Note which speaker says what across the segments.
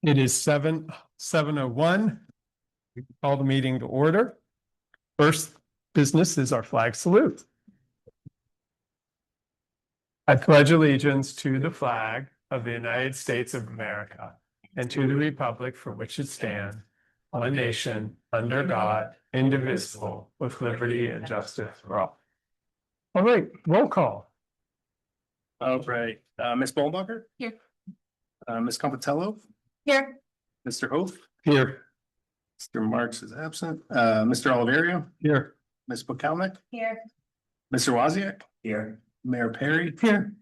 Speaker 1: It is 7:01. We call the meeting to order. First business is our flag salute. I pledge allegiance to the flag of the United States of America and to the republic for which it stands, one nation, under God, indivisible, with liberty and justice for all. All right, roll call.
Speaker 2: All right, Ms. Bollenbacher?
Speaker 3: Here.
Speaker 2: Ms. Compatello?
Speaker 3: Here.
Speaker 2: Mr. Oath?
Speaker 1: Here.
Speaker 2: Mr. Marks is absent. Mr. Oliverio?
Speaker 1: Here.
Speaker 2: Ms. Bokalnik?
Speaker 3: Here.
Speaker 2: Mr. Wozniak? Here. Mayor Perry? Here.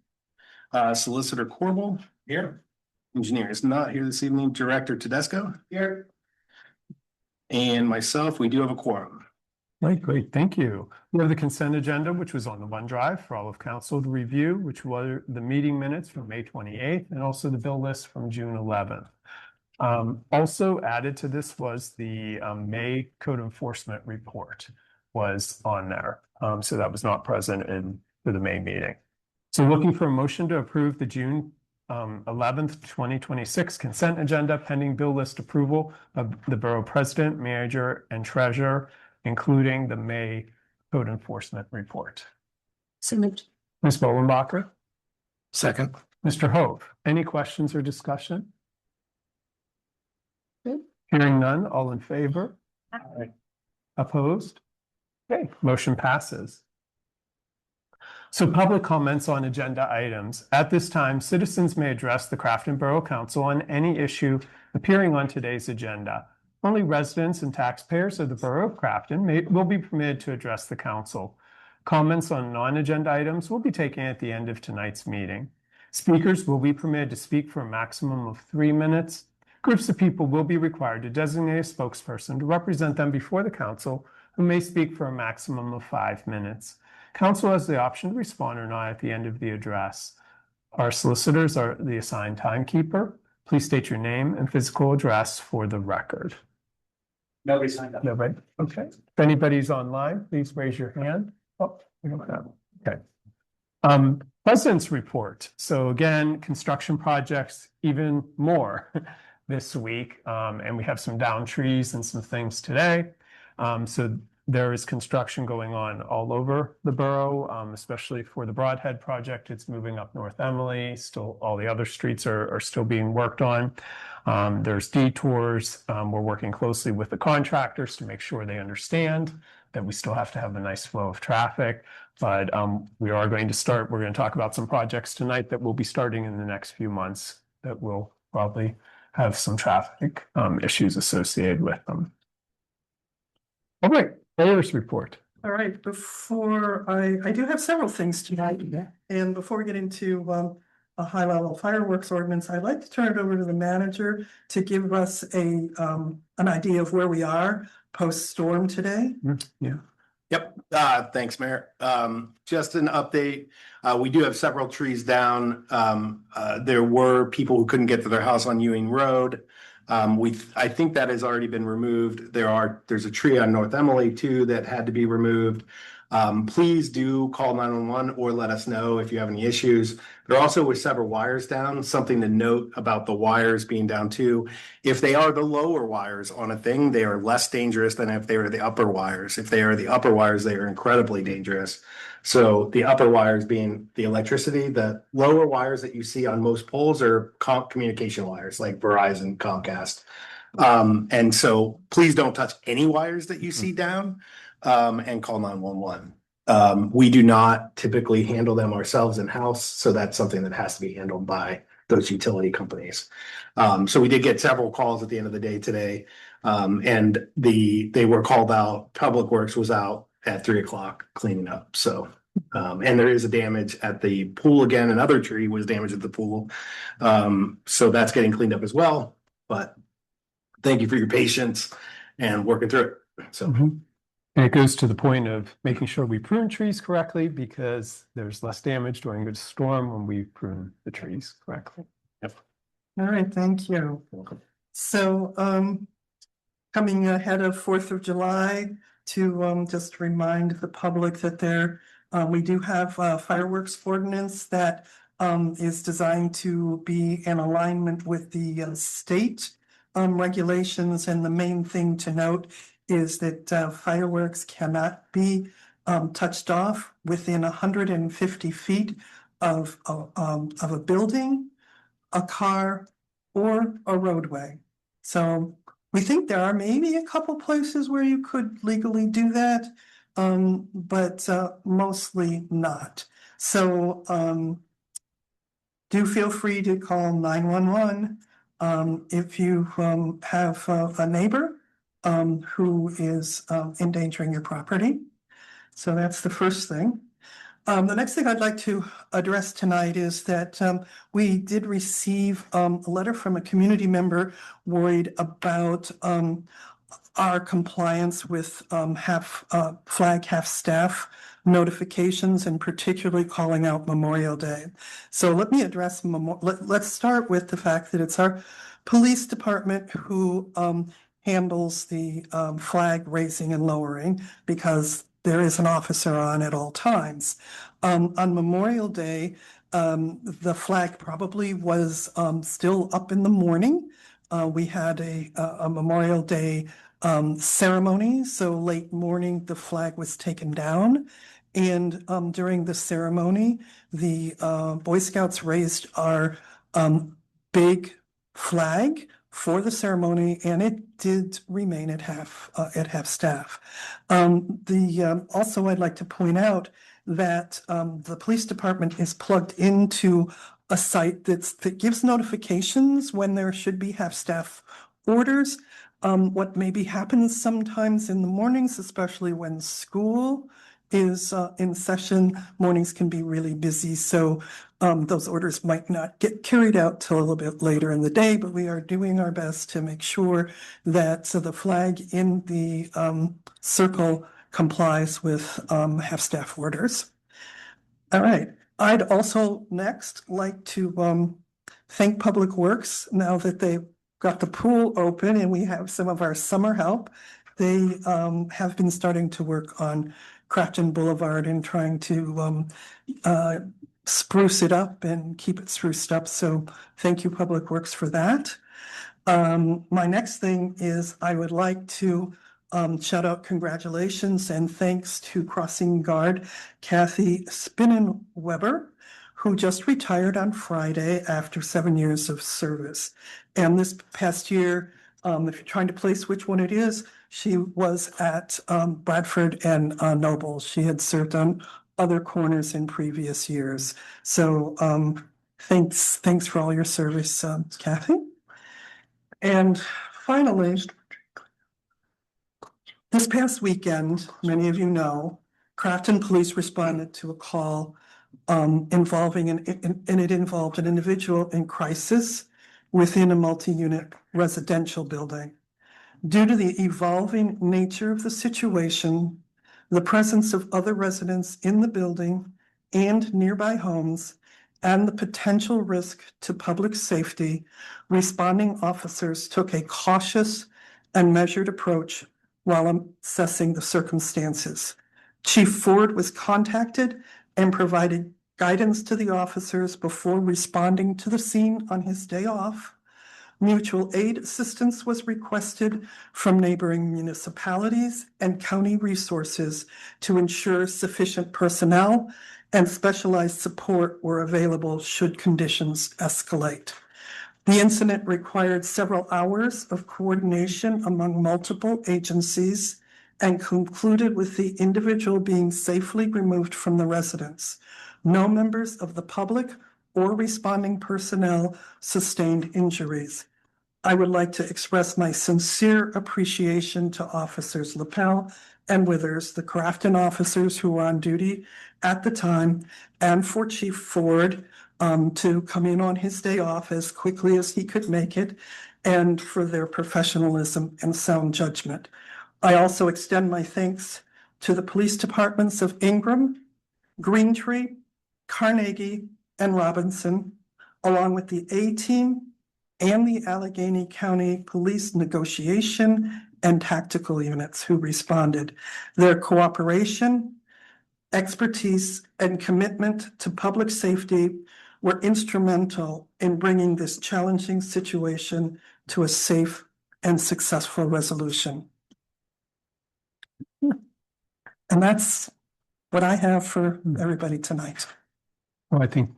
Speaker 2: Solicitor Corbel? Here. Engineer is not here this evening. Director Tedesco? Here. And myself, we do have a quorum.
Speaker 1: Right, great, thank you. We have the consent agenda, which was on the OneDrive for all of council to review, which were the meeting minutes from May 28th, and also the bill list from June 11th. Also added to this was the May code enforcement report was on there. So that was not present for the May meeting. So looking for a motion to approve the June 11th, 2026 consent agenda pending bill list approval of the borough president, manager, and treasurer, including the May code enforcement report.
Speaker 3: So moved.
Speaker 1: Ms. Bollenbacher?
Speaker 2: Second.
Speaker 1: Mr. Hove, any questions or discussion?
Speaker 3: Good.
Speaker 1: Hearing none, all in favor?
Speaker 2: Aye.
Speaker 1: Opposed? Okay, motion passes. So public comments on agenda items. At this time, citizens may address the Crafton Borough Council on any issue appearing on today's agenda. Only residents and taxpayers of the Borough of Crafton will be permitted to address the council. Comments on non-agenda items will be taken at the end of tonight's meeting. Speakers will be permitted to speak for a maximum of 3 minutes. Groups of people will be required to designate a spokesperson to represent them before the council, who may speak for a maximum of 5 minutes. Council has the option to respond or not at the end of the address. Our solicitors are the assigned timekeeper. Please state your name and physical address for the record.
Speaker 2: Nobody signed up.
Speaker 1: Nobody? Okay. If anybody's online, please raise your hand. Oh, we don't have. Okay. President's report. So again, construction projects even more this week. And we have some down trees and some things today. So there is construction going on all over the borough, especially for the Broadhead project. It's moving up North Emily. Still, all the other streets are still being worked on. There's detours. We're working closely with the contractors to make sure they understand that we still have to have a nice flow of traffic. But we are going to start, we're going to talk about some projects tonight that will be starting in the next few months that will probably have some traffic issues associated with them. All right, mayor's report.
Speaker 4: All right, before I do have several things tonight, and before we get into a high level fireworks ordinance, I'd like to turn it over to the manager to give us an idea of where we are post-storm today.
Speaker 1: Yeah.
Speaker 2: Yep, thanks, Mayor. Just an update. We do have several trees down. There were people who couldn't get to their house on Ewing Road. I think that has already been removed. There's a tree on North Emily too that had to be removed. Please do call 911 or let us know if you have any issues. There also were several wires down. Something to note about the wires being down too. If they are the lower wires on a thing, they are less dangerous than if they were the upper wires. If they are the upper wires, they are incredibly dangerous. So the upper wires being the electricity, the lower wires that you see on most poles are communication wires like Verizon, Comcast. And so please don't touch any wires that you see down. And call 911. We do not typically handle them ourselves in-house, so that's something that has to be handled by those utility companies. So we did get several calls at the end of the day today, and they were called out. Public Works was out at 3 o'clock cleaning up. So, and there is a damage at the pool again. Another tree was damaged at the pool, so that's getting cleaned up as well. But thank you for your patience and working through it. So.
Speaker 1: And it goes to the point of making sure we prune trees correctly because there's less damage during a storm when we prune the trees correctly.
Speaker 2: Yep.
Speaker 4: All right, thank you. So coming ahead of 4th of July, to just remind the public that we do have a fireworks ordinance that is designed to be in alignment with the state regulations. And the main thing to note is that fireworks cannot be touched off within 150 feet of a building, a car, or a roadway. So we think there are maybe a couple places where you could legally do that, but mostly not. So do feel free to call 911 if you have a neighbor who is endangering your property. So that's the first thing. The next thing I'd like to address tonight is that we did receive a letter from a community member worried about our compliance with flag half-staff notifications, and particularly calling out Memorial Day. So let me address, let's start with the fact that it's our police department who handles the flag raising and lowering, because there is an officer on at all times. On Memorial Day, the flag probably was still up in the morning. We had a Memorial Day ceremony, so late morning the flag was taken down. And during the ceremony, the Boy Scouts raised our big flag for the ceremony, and it did remain at half staff. Also, I'd like to point out that the police department is plugged into a site that gives notifications when there should be half staff orders. What maybe happens sometimes in the mornings, especially when school is in session, mornings can be really busy. So those orders might not get carried out till a little bit later in the day, but we are doing our best to make sure that the flag in the circle complies with half-staff orders. All right. I'd also next like to thank Public Works. Now that they've got the pool open and we have some of our summer help, they have been starting to work on Crafton Boulevard and trying to spruce it up and keep it spruced up. So thank you, Public Works, for that. My next thing is I would like to shout out congratulations and thanks to Crossing Guard Kathy Spinnenweber, who just retired on Friday after 7 years of service. And this past year, if you're trying to place which one it is, she was at Bradford and Noble. She had served on other corners in previous years. So thanks for all your service, Kathy. And finally, this past weekend, many of you know, Crafton Police responded to a call involving and it involved an individual in crisis within a multi-unit residential building. Due to the evolving nature of the situation, the presence of other residents in the building and nearby homes, and the potential risk to public safety, responding officers took a cautious and measured approach while assessing the circumstances. Chief Ford was contacted and provided guidance to the officers before responding to the scene on his day off. Mutual aid assistance was requested from neighboring municipalities and county resources to ensure sufficient personnel and specialized support were available should conditions escalate. The incident required several hours of coordination among multiple agencies and concluded with the individual being safely removed from the residence. No members of the public or responding personnel sustained injuries. I would like to express my sincere appreciation to Officers Lapel and Withers, the Crafton officers who were on duty at the time, and for Chief Ford to come in on his day off as quickly as he could make it, and for their professionalism and sound judgment. I also extend my thanks to the police departments of Ingram, Greentree, Carnegie, and Robinson, along with the A-Team and the Allegheny County Police Negotiation and Tactical Units who responded. Their cooperation, expertise, and commitment to public safety were instrumental in bringing this challenging situation to a safe and successful resolution. And that's what I have for everybody tonight.
Speaker 1: Well, I think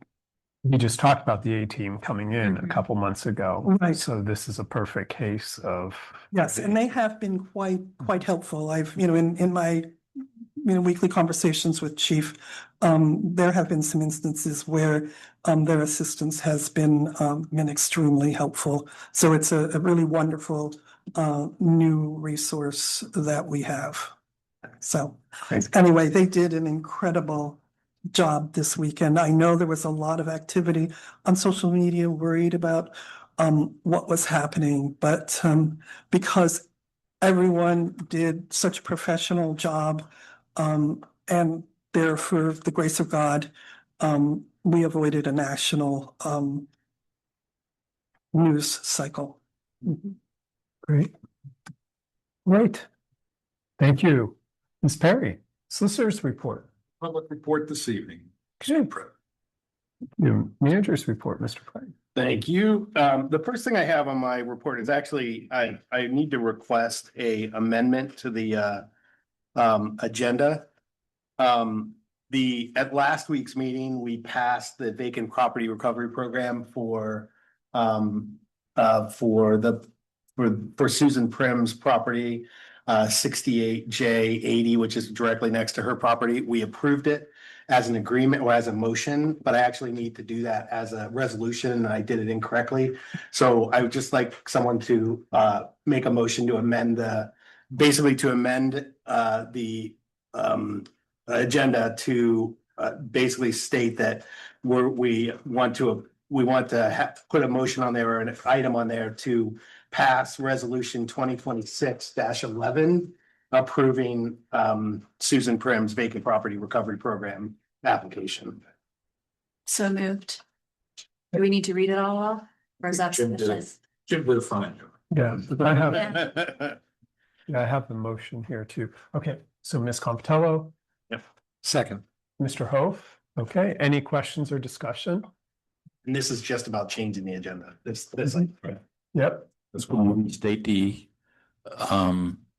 Speaker 1: we just talked about the A-team coming in a
Speaker 3: Mhm.
Speaker 1: couple months ago.
Speaker 4: Right.
Speaker 1: So this is a perfect case of.
Speaker 4: Yes, and they have been quite helpful. I've, in my, weekly conversations with Chief, there have been some instances where their assistance has been extremely helpful. So it's a really wonderful new resource that we have. So
Speaker 1: Great.
Speaker 4: anyway, they did an incredible job this weekend. I know there was a lot of activity on social media, worried about what was happening, but because everyone did such a professional job, and there, for the grace of God, we avoided a national news cycle.
Speaker 1: Great. Great. Thank you. Ms. Perry, solicitor's report.
Speaker 5: Public report this evening.
Speaker 1: Okay. Your manager's report, Mr. Frank.
Speaker 2: Thank you. The first thing I have on my report is actually, I need to request a amendment to the agenda. At last week's meeting, we passed the vacant property recovery program for Susan Prim's property, 68J80, which is directly next to her property. We approved it as an agreement or as a motion, but I actually need to do that as a resolution, and I did it incorrectly. So I would just like someone to make a motion to amend the agenda to basically state that we want to put a motion on there or an item on there to pass resolution 2026-11 approving Susan Prim's vacant property recovery program application.
Speaker 3: So moved. Do we need to read it all off? Or is that
Speaker 5: Jim did it.
Speaker 3: sufficient?
Speaker 5: Jim did a fine job.
Speaker 1: Yeah, I have,
Speaker 3: Yeah.
Speaker 1: I have the motion here too. Okay, so Ms. Compitello,
Speaker 5: Second.
Speaker 1: Mr. Hof. Okay, any questions or discussion?
Speaker 2: And this is just about changing the agenda.
Speaker 1: Yep.
Speaker 6: Let's state the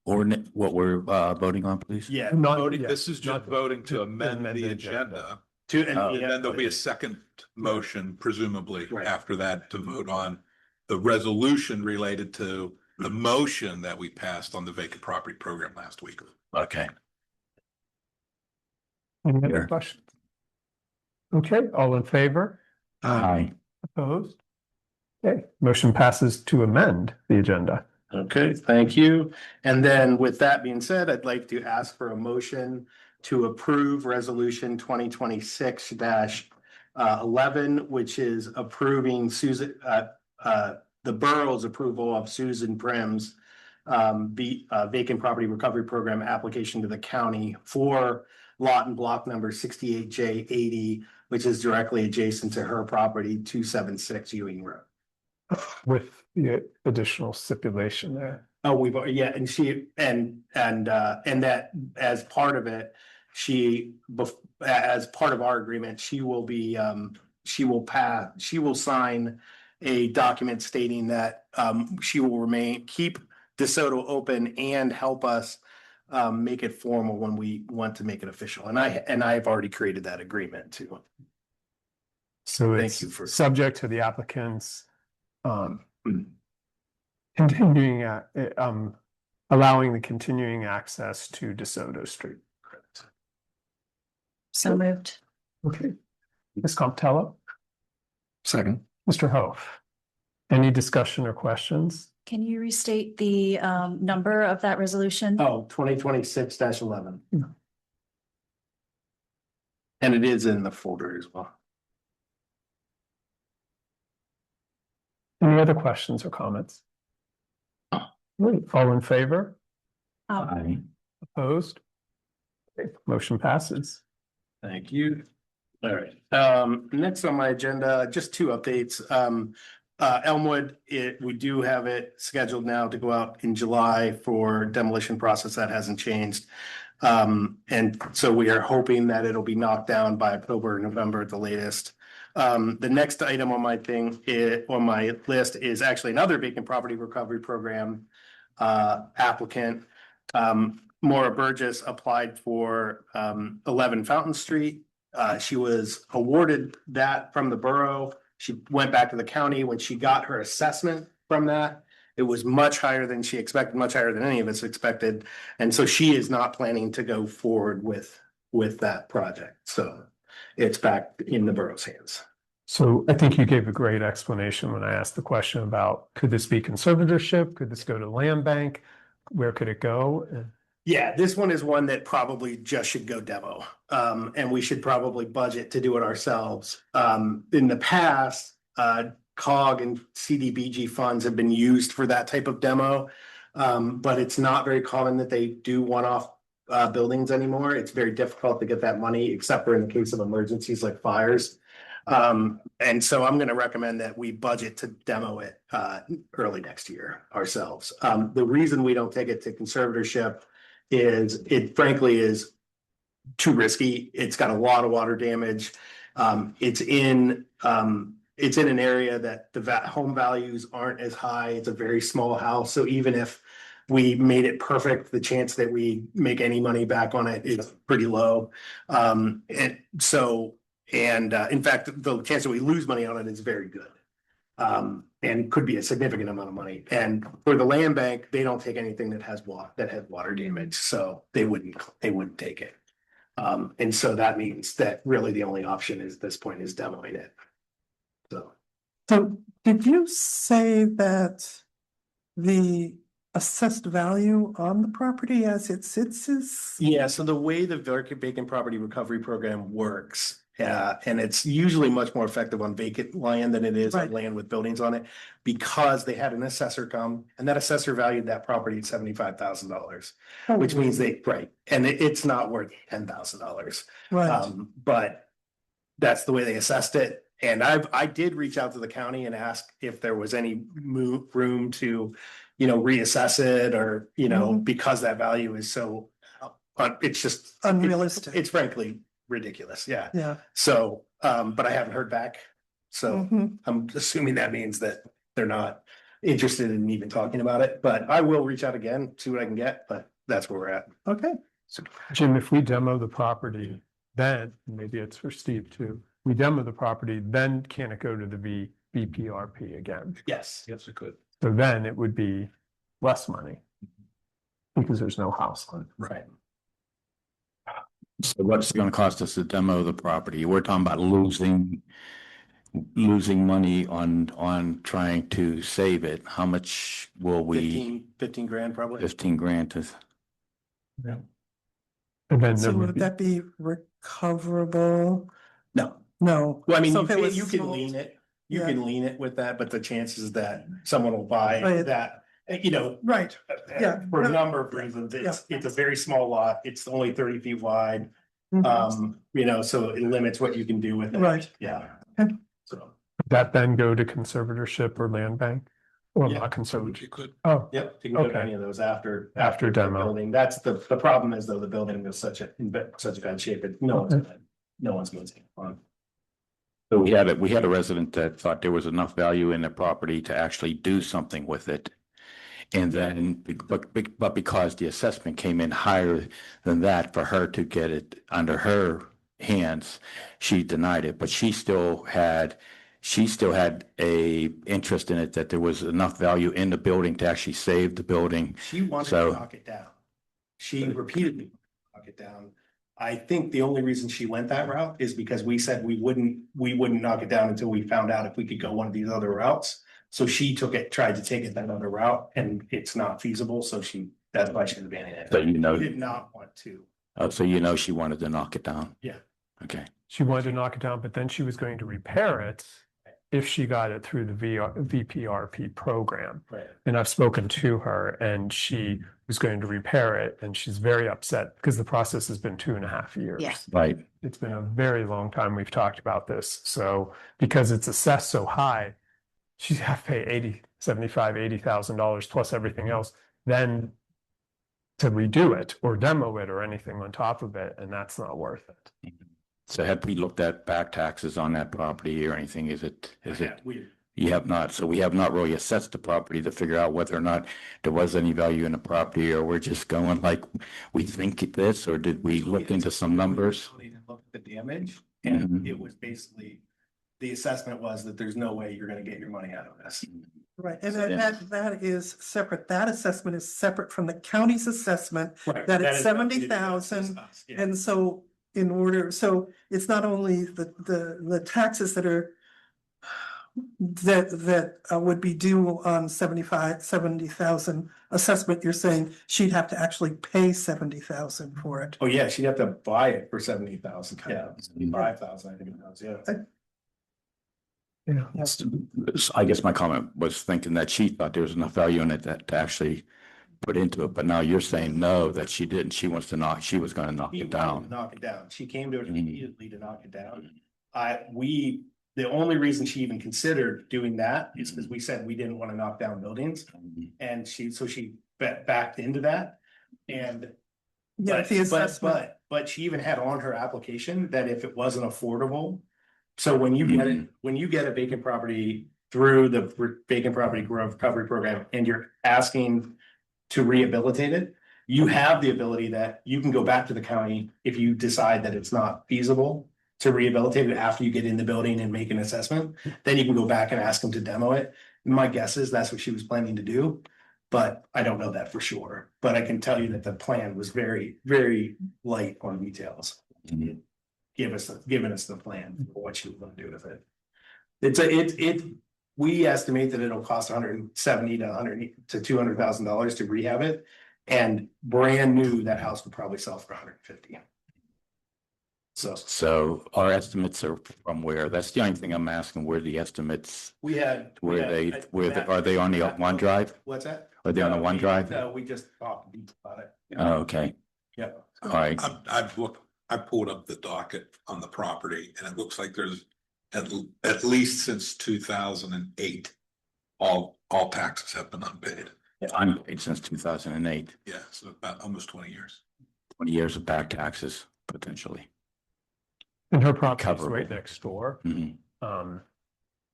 Speaker 6: ordinance, what we're voting on, please.
Speaker 2: Yeah.
Speaker 1: Not-
Speaker 5: Voting,
Speaker 1: yeah,
Speaker 5: this is just
Speaker 1: not-
Speaker 5: voting to
Speaker 1: to
Speaker 5: amend
Speaker 1: amend
Speaker 5: the
Speaker 1: the
Speaker 5: agenda.
Speaker 2: And
Speaker 5: And then there'll be a second motion, presumably,
Speaker 2: Right.
Speaker 5: after that, to vote on the resolution related to the motion that we passed on the vacant property program last week.
Speaker 6: Okay.
Speaker 1: Any other
Speaker 6: Here.
Speaker 1: questions? Okay, all in favor?
Speaker 6: Aye.
Speaker 1: Opposed? Okay, motion passes to amend the agenda.
Speaker 2: Okay, thank you. And then with that being said, I'd like to ask for a motion to approve resolution 2026-11, which is approving the borough's approval of Susan Prim's vacant property recovery program application to the county for lot and block number 68J80, which is directly adjacent to her property, 276 Ewing Road.
Speaker 1: With the additional stipulation there.
Speaker 2: Oh, yeah, and that as part of it, as part of our agreement, she will sign a document stating that she will keep DeSoto open and help us make it formal when we want to make it official. And I've already created that agreement too.
Speaker 1: So
Speaker 2: Thank
Speaker 1: it's
Speaker 2: you for-
Speaker 1: subject to the applicant's continuing, allowing the continuing access to DeSoto Street.
Speaker 3: So moved.
Speaker 1: Okay, Ms. Comptello,
Speaker 5: Second.
Speaker 1: Mr. Hof, any discussion or questions?
Speaker 3: Can you restate the number of that resolution?
Speaker 2: Oh, 2026-11.
Speaker 1: Yeah.
Speaker 2: And it is in the folder as well.
Speaker 1: Any other questions or comments? Great. All in favor?
Speaker 6: Aye.
Speaker 1: Opposed? Okay, motion passes.
Speaker 2: Thank you. All right, next on my agenda, just two updates. Elmwood, we do have it scheduled now to go out in July for demolition process. That hasn't changed. And so we are hoping that it'll be knocked down by October or November at the latest. The next item on on my list is actually another vacant property recovery program applicant. Maura Burgess applied for 11 Fountain Street. She was awarded that from the borough. She went back to the county. When she got her assessment from that, it was much higher than she expected, much higher than any of us expected. And so she is not planning to go forward with that project. So it's back in the borough's hands.
Speaker 1: So I think you gave a great explanation when I asked the question about, could this be conservatorship? Could this go to land bank? Where could it go?
Speaker 2: Yeah, this one is one that probably just should go demo. And we should probably budget to do it ourselves. In the past, COG and CDBG funds have been used for that type of demo. But it's not very common that they do one-off buildings anymore. It's very difficult to get that money, except for in the case of emergencies like fires. And so I'm gonna recommend that we budget to demo it early next year ourselves. The reason we don't take it to conservatorship is it frankly is too risky. It's got a lot of water damage. It's in an area that the home values aren't as high. It's a very small house. So even if we made it perfect, the chance that we make any money back on it is pretty low. In fact, the chance that we lose money on it is very good. And could be a significant amount of money. And for the land bank, they don't take anything that has water damage, so they wouldn't take it. And so that means that really the only option at this point is demoing it.
Speaker 4: So did you say that the assessed value on the property as it sits is?
Speaker 2: Yeah, so the way the vacant property recovery program works, and it's usually much more effective on vacant land than it is on
Speaker 4: Right.
Speaker 2: land with buildings on it, because they had an assessor come and that assessor valued that property at $75,000, which means and it's not worth $10,000.
Speaker 4: Right,
Speaker 2: But that's the way they assessed it. And I did reach out to the county and ask if there was any room to, reassess it or,
Speaker 4: Mhm.
Speaker 2: because that value is so, it's just.
Speaker 4: unrealistic.
Speaker 2: It's frankly ridiculous, yeah.
Speaker 4: Yeah.
Speaker 2: So, but I haven't heard back. So
Speaker 4: Mhm.
Speaker 2: I'm assuming that means that they're not interested in even talking about it, but I will reach out again, see what I can get, but that's where we're at.
Speaker 4: Okay,
Speaker 1: So Jim, if we demo the property, then maybe it's for Steve too. We demo the property, then can it go to the VPRP again?
Speaker 2: Yes.
Speaker 5: Yes, it could.
Speaker 1: So then it would be less money because there's no house on it.
Speaker 2: Right.
Speaker 6: So what's it gonna cost us to demo the property? We're talking about losing money on trying to save it. How much will we,
Speaker 2: 15 grand probably.
Speaker 6: 15 grand to?
Speaker 1: And then
Speaker 4: so
Speaker 1: there would
Speaker 4: would
Speaker 1: be,
Speaker 4: that be recoverable?
Speaker 2: No,
Speaker 4: No.
Speaker 2: well, I mean,
Speaker 4: So if it was
Speaker 2: you can
Speaker 4: sold-
Speaker 2: lean it, you
Speaker 4: Yeah.
Speaker 2: can lean it with that, but the chances that someone will buy
Speaker 4: Right.
Speaker 2: that,
Speaker 4: Right, Yeah.
Speaker 2: for a number of reasons, it's a very small lot. It's only 30 feet wide. So it limits what you can do with it.
Speaker 4: Right.
Speaker 2: Yeah.
Speaker 4: Okay.
Speaker 2: So,
Speaker 1: that then go to conservatorship or land bank? Or
Speaker 2: Yeah.
Speaker 1: not conservatorship?
Speaker 5: You could.
Speaker 1: Oh,
Speaker 2: yep, you can go to
Speaker 1: Okay.
Speaker 2: any of those after
Speaker 1: After
Speaker 2: the
Speaker 1: demo.
Speaker 2: building. That's the problem is though, the building is in such bad shape that no one's going to take it on.
Speaker 6: So we had a resident that thought there was enough value in the property to actually do something with it. And then, but because the assessment came in higher than that for her to get it under her hands, she denied it, but she still had a interest in it, that there was enough value in the building to actually save the building.
Speaker 2: She wanted
Speaker 6: So-
Speaker 2: to knock it down. She repeatedly wanted to knock it down. I think the only reason she went that route is because we said we wouldn't knock it down until we found out if we could go one of these other routes. So she tried to take it that other route and it's not feasible. So that's why she abandoned it.
Speaker 6: So
Speaker 2: She did not want to.
Speaker 6: so she wanted to knock it down.
Speaker 2: Yeah.
Speaker 6: Okay.
Speaker 1: she wanted to knock it down, but then she was going to repair it if she got it through the VPRP program.
Speaker 2: Right.
Speaker 1: And I've spoken to her and she was going to repair it and she's very upset because the process has been 2.5 years.
Speaker 3: Yeah.
Speaker 6: Right.
Speaker 1: It's been a very long time we've talked about this. So because it's assessed so high, she's have to pay $80,000 plus everything else, then to redo it or demo it or anything on top of it, and that's not worth it.
Speaker 6: So have we looked at back taxes on that property or anything? Is it,
Speaker 2: We,
Speaker 6: you have not, so we have not really assessed the property to figure out whether or not there was any value in the property, or we're just going like, we think this, or did we look into some numbers?
Speaker 2: We looked at the damage,
Speaker 6: Mhm.
Speaker 2: and it was basically, the assessment was that there's no way you're gonna get your money out of this.
Speaker 4: Right, and
Speaker 6: Yeah.
Speaker 4: that is separate. That assessment is separate from the county's assessment.
Speaker 2: Right.
Speaker 4: That it's
Speaker 2: is nothing to do with
Speaker 4: 70,000,
Speaker 2: us, yeah.
Speaker 4: And so in order, so it's not only the taxes that are that would be due on 70,000 assessment, you're saying she'd have to actually pay 70,000 for it.
Speaker 2: Oh, yeah, she'd have to buy it for 70,000, yeah, 75,000, I think it was, yeah.
Speaker 1: Yeah.
Speaker 6: I guess my comment was thinking that she thought there was enough value in it that to actually put into it, but now you're saying no, that she didn't, she was gonna knock
Speaker 2: He
Speaker 6: it
Speaker 2: wanted to
Speaker 6: down.
Speaker 2: knock it down. She came to us
Speaker 6: Mhm.
Speaker 2: immediately to knock it down. The only reason she even considered doing that is because we said we didn't want to knock down buildings. And she backed into that. And
Speaker 4: Yeah,
Speaker 2: But,
Speaker 4: the
Speaker 2: but,
Speaker 4: assessment,
Speaker 2: but she even had on her application that if it wasn't affordable. So when you get it, when you get a vacant property through the vacant property recovery program and you're asking to rehabilitate it, you have the ability that you can go back to the county if you decide that it's not feasible to rehabilitate it after you get in the building and make an assessment, then you can go back and ask them to demo it. My guess is that's what she was planning to do. But I don't know that for sure, but I can tell you that the plan was very, very light on details.
Speaker 6: Mhm.
Speaker 2: Giving us the plan for what she was gonna do with it. We estimate that it'll cost 170 to $200,000 to rehab it. And brand new, that house would probably sell for 150.
Speaker 6: So our estimates are from where? That's the only thing I'm asking, where the estimates,
Speaker 2: we had.
Speaker 6: are they on the OneDrive?
Speaker 2: What's that?
Speaker 6: Are they on the
Speaker 2: No,
Speaker 6: OneDrive?
Speaker 2: No, we just talked about it.
Speaker 6: Oh, okay,
Speaker 2: Yeah.
Speaker 6: all right.
Speaker 5: I pulled up the docket on the property and it looks like there's at least since 2008. All taxes have been unpaid.
Speaker 6: Unpaid since 2008,
Speaker 5: Yeah, so about almost 20 years.
Speaker 6: 20 years of back taxes, potentially.
Speaker 1: And her property's
Speaker 6: Coverable.
Speaker 1: right next door.
Speaker 6: Mhm.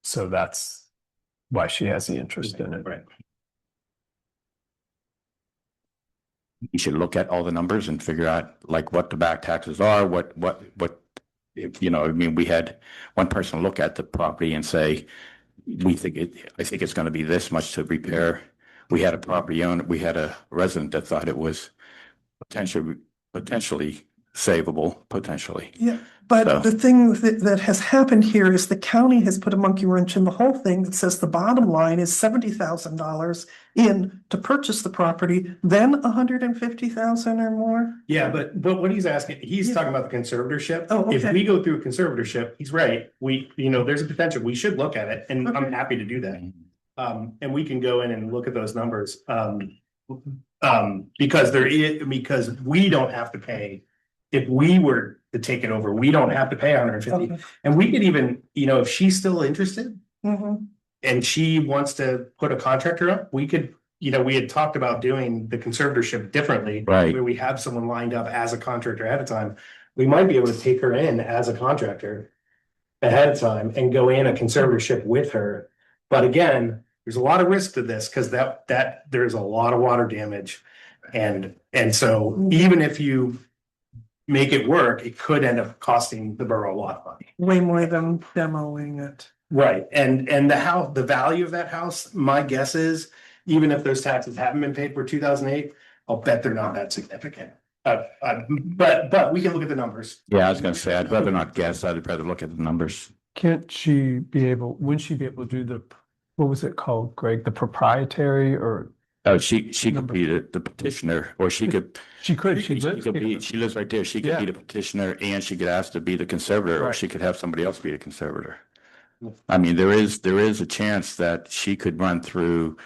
Speaker 1: So that's why she has the interest in it.
Speaker 2: Right.
Speaker 6: You should look at all the numbers and figure out like what the back taxes are, if, you know, I mean, we had one person look at the property and say, I think it's gonna be this much to repair. We had a property owner, we had a resident that thought it was potentially savable, potentially.
Speaker 4: yeah,
Speaker 6: So-
Speaker 4: but the thing that has happened here is the county has put a monkey wrench in the whole thing that says the bottom line is $70,000 in to purchase the property, then 150,000 or more.
Speaker 2: Yeah, but what he's asking, he's
Speaker 4: Yeah.
Speaker 2: talking about the conservatorship.
Speaker 4: Oh,
Speaker 2: If
Speaker 4: okay.
Speaker 2: we go through a conservatorship, he's right. There's a potential. We should look at it and I'm
Speaker 4: Okay.
Speaker 2: happy to do that. And we can go in and look at those numbers. Because we don't have to pay. If we were to take it over, we don't have to pay 150.
Speaker 4: Okay.
Speaker 2: And we could even, if she's still interested
Speaker 4: Mhm.
Speaker 2: and she wants to put a contractor up, we could, we had talked about doing the conservatorship differently.
Speaker 6: Right.
Speaker 2: Where we have someone lined up as a contractor ahead of time. We might be able to take her in as a contractor ahead of time and go in a conservatorship with her. But again, there's a lot of risk to this because there's a lot of water damage. And so even if you make it work, it could end up costing the borough a lot of money.
Speaker 4: Way more than demoing it.
Speaker 2: Right, and the value of that house, my guess is, even if those taxes haven't been paid for 2008, I'll bet they're not that significant. But we can look at the numbers.
Speaker 6: Yeah, I was gonna say, I'd rather not guess, I'd rather look at the numbers.
Speaker 1: Wouldn't she be able to do what was it called, Greg, the proprietary or?
Speaker 6: Oh, she could be the petitioner, or she could.
Speaker 1: She could,
Speaker 6: She lives right there. She could
Speaker 1: Yeah.
Speaker 6: be the petitioner and she could ask to be the conservator, or
Speaker 1: Right.
Speaker 6: she could have somebody else be the conservator. I mean, there is a chance that she could run through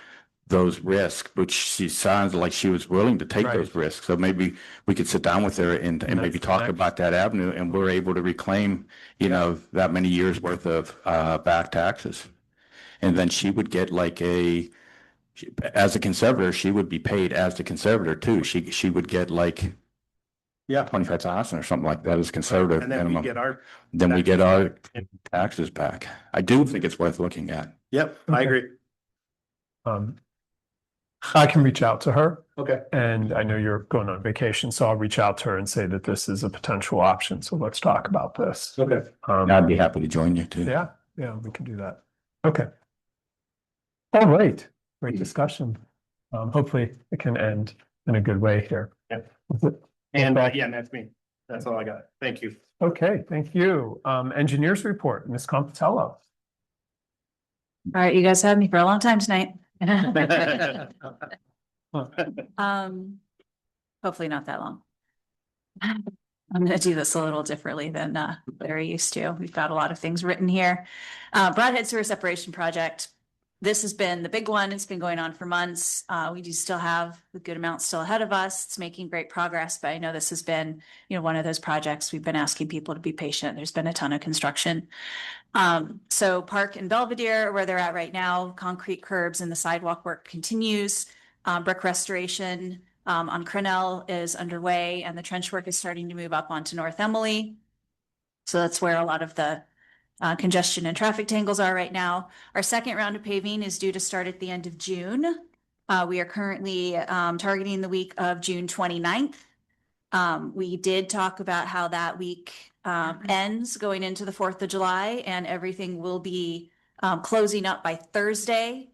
Speaker 6: those risks, which she sounds like she was willing to take
Speaker 1: Right.
Speaker 6: those risks. So maybe we could sit down with her and
Speaker 1: And
Speaker 6: maybe
Speaker 1: that's
Speaker 6: talk
Speaker 1: next.
Speaker 6: about that avenue, and we're able to reclaim, that many years worth of back taxes. And then she would get like as a conservator, she would be paid as the conservator too. She would get like,
Speaker 2: Yeah.
Speaker 6: 25,000 or something like that is conservative
Speaker 2: And then we
Speaker 6: minimum.
Speaker 2: get our,
Speaker 6: Then we get our taxes back. I do think it's worth looking at.
Speaker 2: yep, I
Speaker 1: Okay.
Speaker 2: agree.
Speaker 1: I can reach out to her,
Speaker 2: Okay.
Speaker 1: and I know you're going on vacation, so I'll reach out to her and say that this is a potential option. So let's talk about this.
Speaker 2: Okay.
Speaker 6: I'd be happy to join you too.
Speaker 1: Yeah, we can do that. Okay. All right, great discussion. Hopefully it can end in a good way here.
Speaker 2: Yeah.
Speaker 1: Is it-
Speaker 2: And yeah, that's me. That's all I got. Thank you.
Speaker 1: Okay, thank you. Engineers report, Ms. Compitello.
Speaker 3: All right, you guys had me for a long time tonight. Hopefully not that long. I'm gonna do this a little differently than they're used to. We've got a lot of things written here. Broadhead Sewer Separation Project. This has been the big one. It's been going on for months. We do still have a good amount still ahead of us. It's making great progress, but I know this has been, one of those projects we've been asking people to be patient. There's been a ton of construction. So Park and Belvedere, where they're at right now, concrete curbs and the sidewalk work continues. Brick restoration on Crenell is underway, and the trench work is starting to move up onto North Emily. So that's where a lot of the congestion and traffic tangles are right now. Our second round of paving is due to start at the end of June. We are currently targeting the week of June 29th. We did talk about how that week ends going into the 4th of July, and everything will be closing up by Thursday.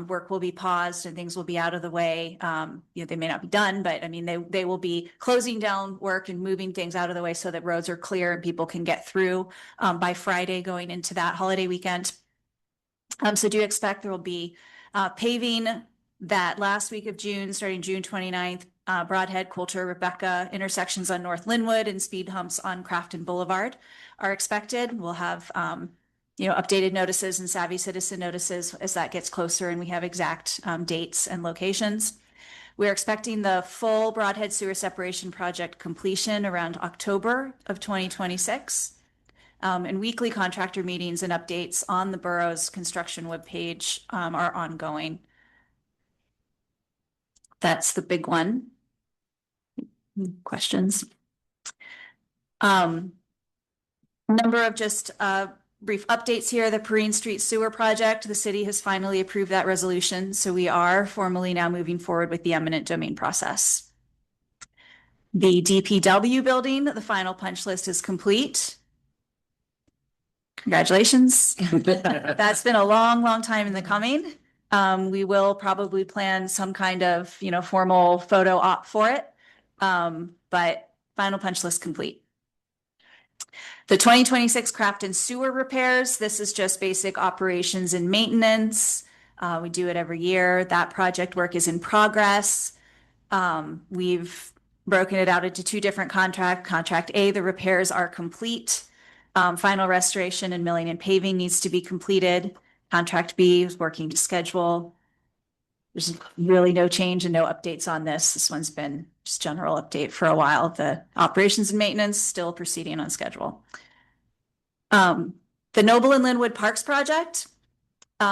Speaker 3: Work will be paused and things will be out of the way. They may not be done, but I mean, they will be closing down work and moving things out of the way so that roads are clear and people can get through by Friday going into that holiday weekend. So do expect there will be paving that last week of June, starting June 29th, Broadhead, Coulter, Rebecca, intersections on North Linwood and speed humps on Crafton Boulevard are expected. We'll have updated notices and savvy citizen notices as that gets closer and we have exact dates and locations. We're expecting the full Broadhead Sewer Separation Project completion around October of 2026. And weekly contractor meetings and updates on the borough's construction webpage are ongoing. That's the big one. Questions? Number of just brief updates here. The Perrine Street Sewer Project, the city has finally approved that resolution. So we are formally now moving forward with the eminent domain process. The DPW building, the final punch list is complete. Congratulations. That's been a long, long time in the coming. We will probably plan some kind of, formal photo op for it. But final punch list complete. The 2026 Crafton sewer repairs, this is just basic operations and maintenance. We do it every year. That project work is in progress. We've broken it out into two different contracts. Contract A, the repairs are complete. Final restoration and milling and paving needs to be completed. Contract B is working to schedule. There's really no change and no updates on this. This one's been just general update for a while. The operations and maintenance still proceeding on schedule. The Noble and Linwood Parks project.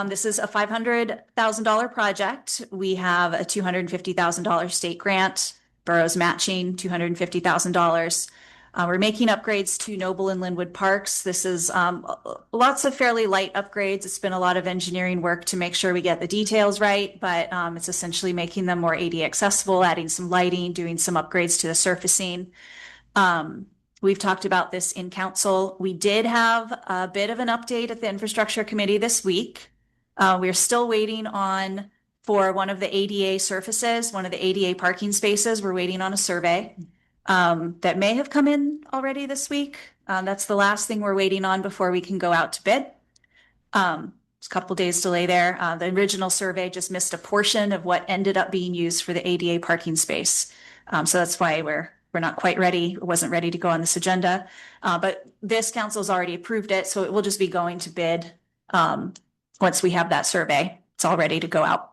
Speaker 3: This is a $500,000 project. We have a $250,000 state grant. Borough's matching $250,000. We're making upgrades to Noble and Linwood Parks. This is lots of fairly light upgrades. It's been a lot of engineering work to make sure we get the details right, but it's essentially making them more ADA accessible, adding some lighting, doing some upgrades to the surfacing. We've talked about this in council. We did have a bit of an update at the infrastructure committee this week. We're still waiting for one of the ADA surfaces, one of the ADA parking spaces. We're waiting on a survey. That may have come in already this week. That's the last thing we're waiting on before we can go out to bid. It's a couple days delay there. The original survey just missed a portion of what ended up being used for the ADA parking space. So that's why we're not quite ready. It wasn't ready to go on this agenda. But this council's already approved it, so it will just be going to bid once we have that survey. It's all ready to go out.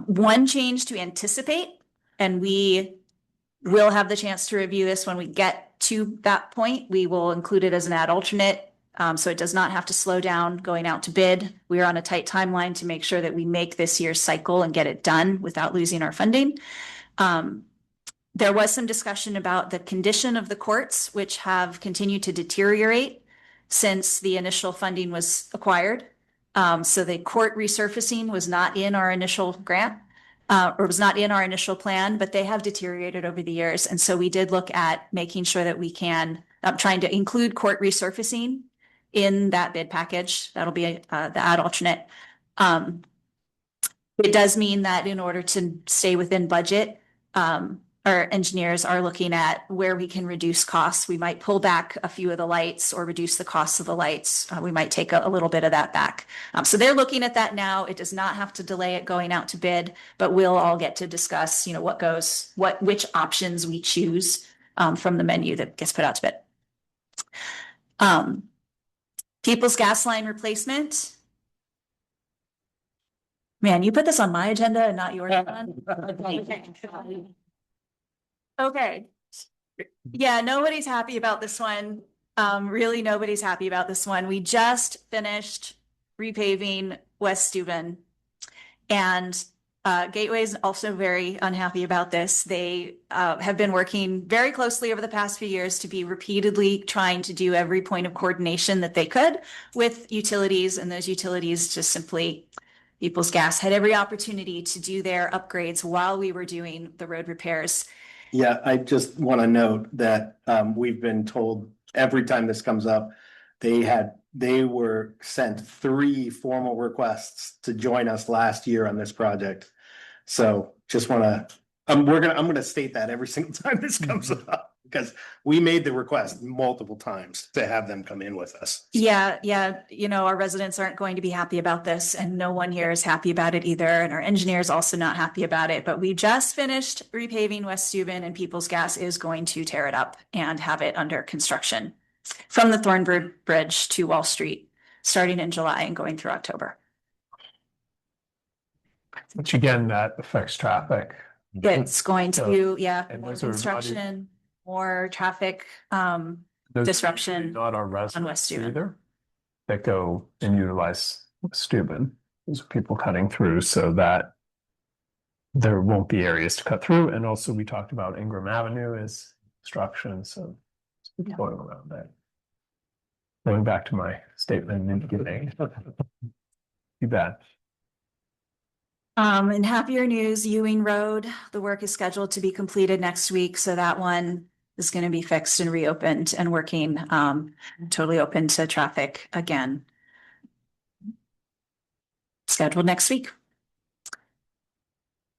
Speaker 3: One change to anticipate, and we'll have the chance to review this when we get to that point. We will include it as an ad alternate, so it does not have to slow down going out to bid. We are on a tight timeline to make sure that we make this year's cycle and get it done without losing our funding. There was some discussion about the condition of the courts, which have continued to deteriorate since the initial funding was acquired. So the court resurfacing was not in our initial grant, or was not in our initial plan, but they have deteriorated over the years. And so we did look at making sure that we can, trying to include court resurfacing in that bid package. That'll be the ad alternate. It does mean that in order to stay within budget, our engineers are looking at where we can reduce costs. We might pull back a few of the lights or reduce the costs of the lights. We might take a little bit of that back. So they're looking at that now. It does not have to delay it going out to bid, but we'll all get to discuss, which options we choose from the menu that gets put out to bid. People's gas line replacement. Man, you put this on my agenda and not yours. Okay. Yeah, nobody's happy about this one. Really, nobody's happy about this one. We just finished repaving West Steuben. And Gateway is also very unhappy about this. They have been working very closely over the past few years to be repeatedly trying to do every point of coordination that they could with utilities, and those utilities just simply, People's Gas had every opportunity to do their upgrades while we were doing the road repairs.
Speaker 2: Yeah, I just want to note that we've been told every time this comes up, they were sent 3 formal requests to join us last year on this project. So just want to, I'm going to state that every single time this comes up, because we made the request multiple times to have them come in with us.
Speaker 3: Yeah. Our residents aren't going to be happy about this, and no one here is happy about it either. And our engineers also not happy about it, but we just finished repaving West Steuben, and People's Gas is going to tear it up and have it under construction from the Thornburg Bridge to Wall Street, starting in July and going through October.
Speaker 1: Which again, that affects traffic.
Speaker 3: It's going to,
Speaker 1: And
Speaker 3: more
Speaker 1: those are
Speaker 3: construction, more traffic,
Speaker 1: Those
Speaker 3: disruption
Speaker 1: Not our
Speaker 3: West
Speaker 1: residents
Speaker 3: Steuben.
Speaker 1: either, that go and utilize Steuben. Those are people cutting through, so that there won't be areas to cut through. And also we talked about Ingram Avenue is obstruction, so it's
Speaker 3: Yeah.
Speaker 1: going around that. Going back to my statement in the beginning. Too bad.
Speaker 3: In happier news, Ewing Road, the work is scheduled to be completed next week, so that one is going to be fixed and reopened and working, totally open to traffic again. Scheduled next week.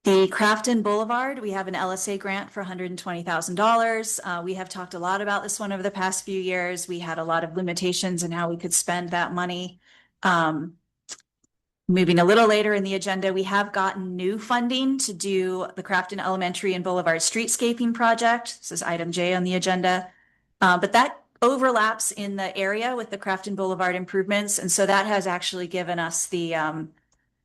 Speaker 3: The Crafton Boulevard, we have an LSA grant for $120,000. We have talked a lot about this one over the past few years. We had a lot of limitations in how we could spend that money. Moving a little later in the agenda, we have gotten new funding to do the Crafton Elementary and Boulevard streetscaping project. This is item J on the agenda. But that overlaps in the area with the Crafton Boulevard improvements. And so that has actually given us the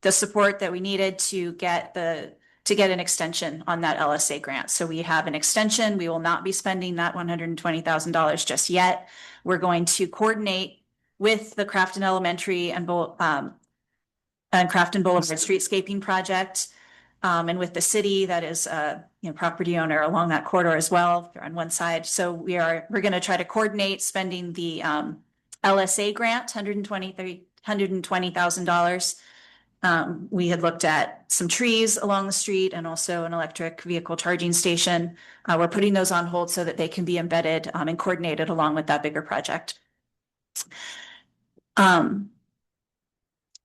Speaker 3: support that we needed to get an extension on that LSA grant. So we have an extension. We will not be spending that $120,000 just yet. We're going to coordinate with the Crafton Elementary and Crafton Boulevard streetscaping project, and with the city that is property owner along that corridor as well. They're on one side. So we're going to try to coordinate spending the LSA grant, $120,000. We had looked at some trees along the street and also an electric vehicle charging station. We're putting those on hold so that they can be embedded and coordinated along with that bigger project.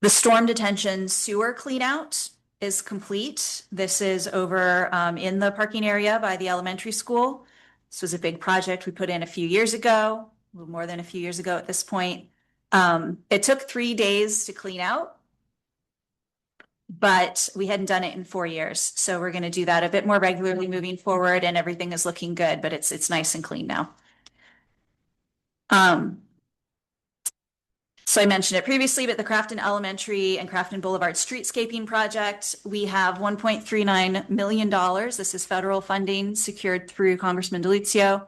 Speaker 3: The storm detention sewer clean out is complete. This is over in the parking area by the elementary school. This was a big project we put in a few years ago, a little more than a few years ago at this point. It took 3 days to clean out, but we hadn't done it in 4 years. So we're going to do that a bit more regularly moving forward, and everything is looking good, but it's nice and clean now. So I mentioned it previously, but the Crafton Elementary and Crafton Boulevard streetscaping project, we have $1.39 million. This is federal funding secured through Congressman DeLuzio.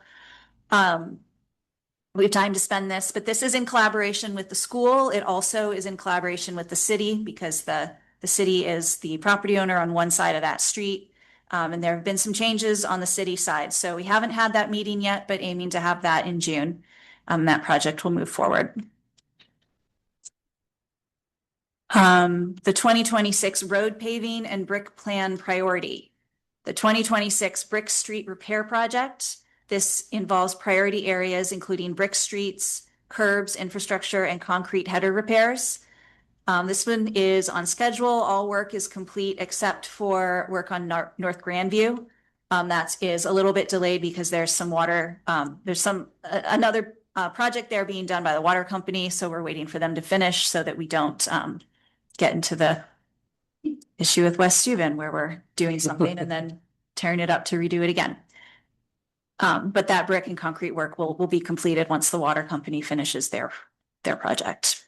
Speaker 3: We have time to spend this, but this is in collaboration with the school. It also is in collaboration with the city, because the city is the property owner on one side of that street. And there have been some changes on the city side. So we haven't had that meeting yet, but aiming to have that in June. That project will move forward. The 2026 road paving and brick plan priority. The 2026 Brick Street Repair Project. This involves priority areas, including brick streets, curbs, infrastructure, and concrete header repairs. This one is on schedule. All work is complete except for work on North Grandview. That is a little bit delayed because there's some water, another project there being done by the water company. So we're waiting for them to finish so that we don't get into the issue with West Steuben where we're doing something and then tearing it up to redo it again. But that brick and concrete work will be completed once the water company finishes their project.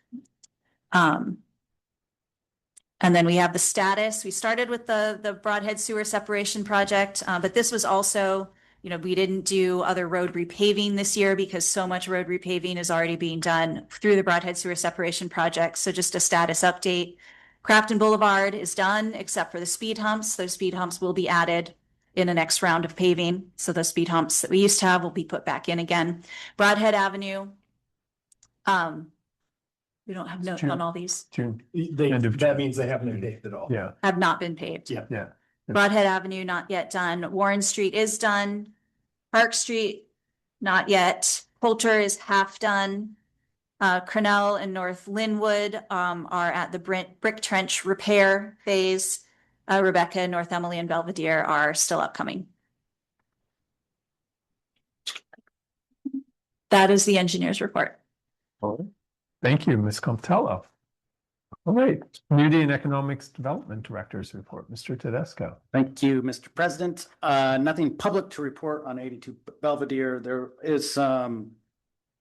Speaker 3: And then we have the status. We started with the Broadhead Sewer Separation Project, but this was also, we didn't do other road repaving this year because so much road repaving is already being done through the Broadhead Sewer Separation Project. So just a status update. Crafton Boulevard is done except for the speed humps. Those speed humps will be added in the next round of paving. So those speed humps that we used to have will be put back in again. Broadhead Avenue. We don't have notes on all these.
Speaker 1: June.
Speaker 2: That means they haven't been paved at all.
Speaker 1: Yeah,
Speaker 3: Have not been paved.
Speaker 1: yeah.
Speaker 3: Broadhead Avenue, not yet done. Warren Street is done. Park Street, not yet. Coulter is half done. Crenell and North Linwood are at the brick trench repair phase. Rebecca, North Emily, and Belvedere are still upcoming. That is the engineer's report.
Speaker 1: All right. Thank you, Ms. Comptello. All right, Community and Economics Development Director's report, Mr. Tedesco.
Speaker 7: Thank you, Mr. President. Nothing public to report on 82 Belvedere. There is some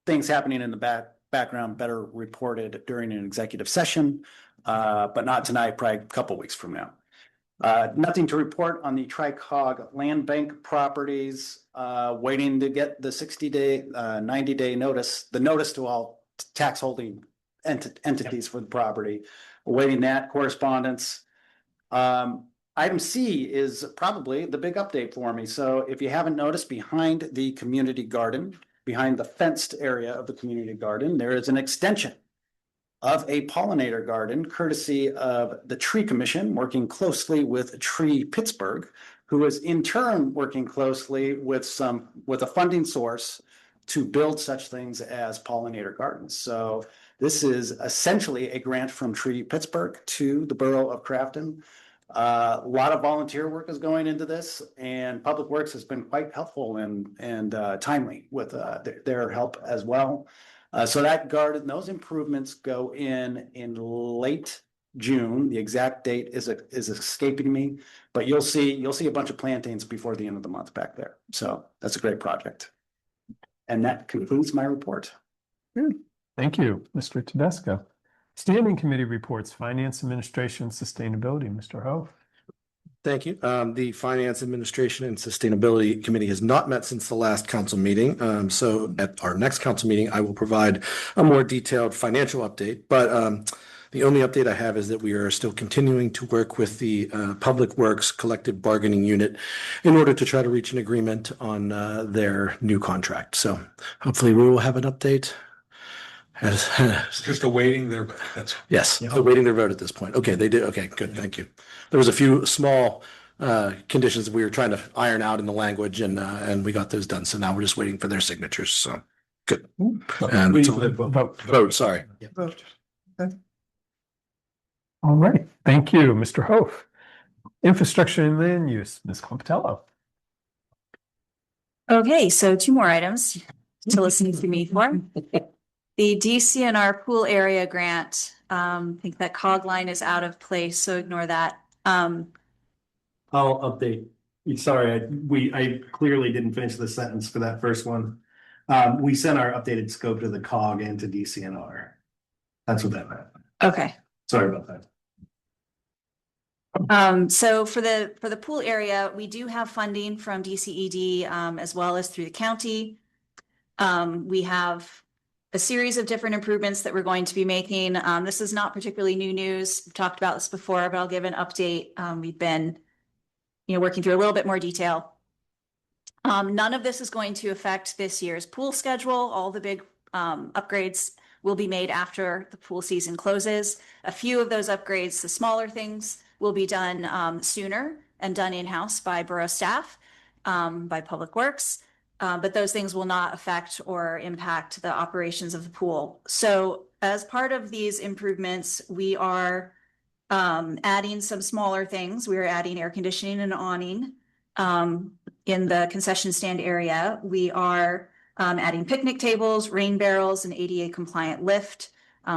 Speaker 7: things happening in the background better reported during an executive session, but not tonight, probably a couple weeks from now. Nothing to report on the Tricog land bank properties, waiting to get the 60-day, 90-day notice, the notice to all tax holding entities for the property, awaiting that correspondence. Item C is probably the big update for me. So if you haven't noticed, behind the community garden, behind the fenced area of the community garden, there is an extension of a pollinator garden courtesy of the Tree Commission, working closely with Tree Pittsburgh, who is in turn working closely with a funding source to build such things as pollinator gardens. So this is essentially a grant from Tree Pittsburgh to the Borough of Crafton. A lot of volunteer work is going into this, and Public Works has been quite helpful and timely with their help as well. So that garden, those improvements go in late June. The exact date is escaping me, but you'll see a bunch of plantings before the end of the month back there. So that's a great project. And that concludes my report.
Speaker 1: Good. Thank you, Mr. Tedesco. Standing Committee reports, Finance Administration, Sustainability, Mr. Ho.
Speaker 8: Thank you. The Finance Administration and Sustainability Committee has not met since the last council meeting. So at our next council meeting, I will provide a more detailed financial update. But the only update I have is that we are still continuing to work with the Public Works Collective Bargaining Unit in order to try to reach an agreement on their new contract. So hopefully we will have an update.
Speaker 5: Just awaiting their, that's.
Speaker 8: Yes, awaiting their vote at this point. Okay, they did. Okay, good. Thank you. There was a few small conditions that we were trying to iron out in the language, and we got those done. So now we're just waiting for their signatures. So good. And vote. Sorry.
Speaker 4: Vote. Okay.
Speaker 1: All right, thank you, Mr. Ho. Infrastructure and Land Use, Ms. Comptello.
Speaker 3: Okay, so 2 more items to listen to me for. The DCNR pool area grant, I think that cog line is out of place, so ignore that.
Speaker 2: I'll update. Sorry, I clearly didn't finish the sentence for that first one. We sent our updated scope to the COG and to DCNR. That's what that meant.
Speaker 3: Okay.
Speaker 2: Sorry about that.
Speaker 3: So for the pool area, we do have funding from DCED as well as through the county. We have a series of different improvements that we're going to be making. This is not particularly new news. We've talked about this before, but I'll give an update. We've been, working through a little bit more detail. None of this is going to affect this year's pool schedule. All the big upgrades will be made after the pool season closes. A few of those upgrades, the smaller things, will be done sooner and done in-house by borough staff, by Public Works. But those things will not affect or impact the operations of the pool. So as part of these improvements, we are adding some smaller things. We are adding air conditioning and awning in the concession stand area. We are adding picnic tables, rain barrels, and ADA compliant lift.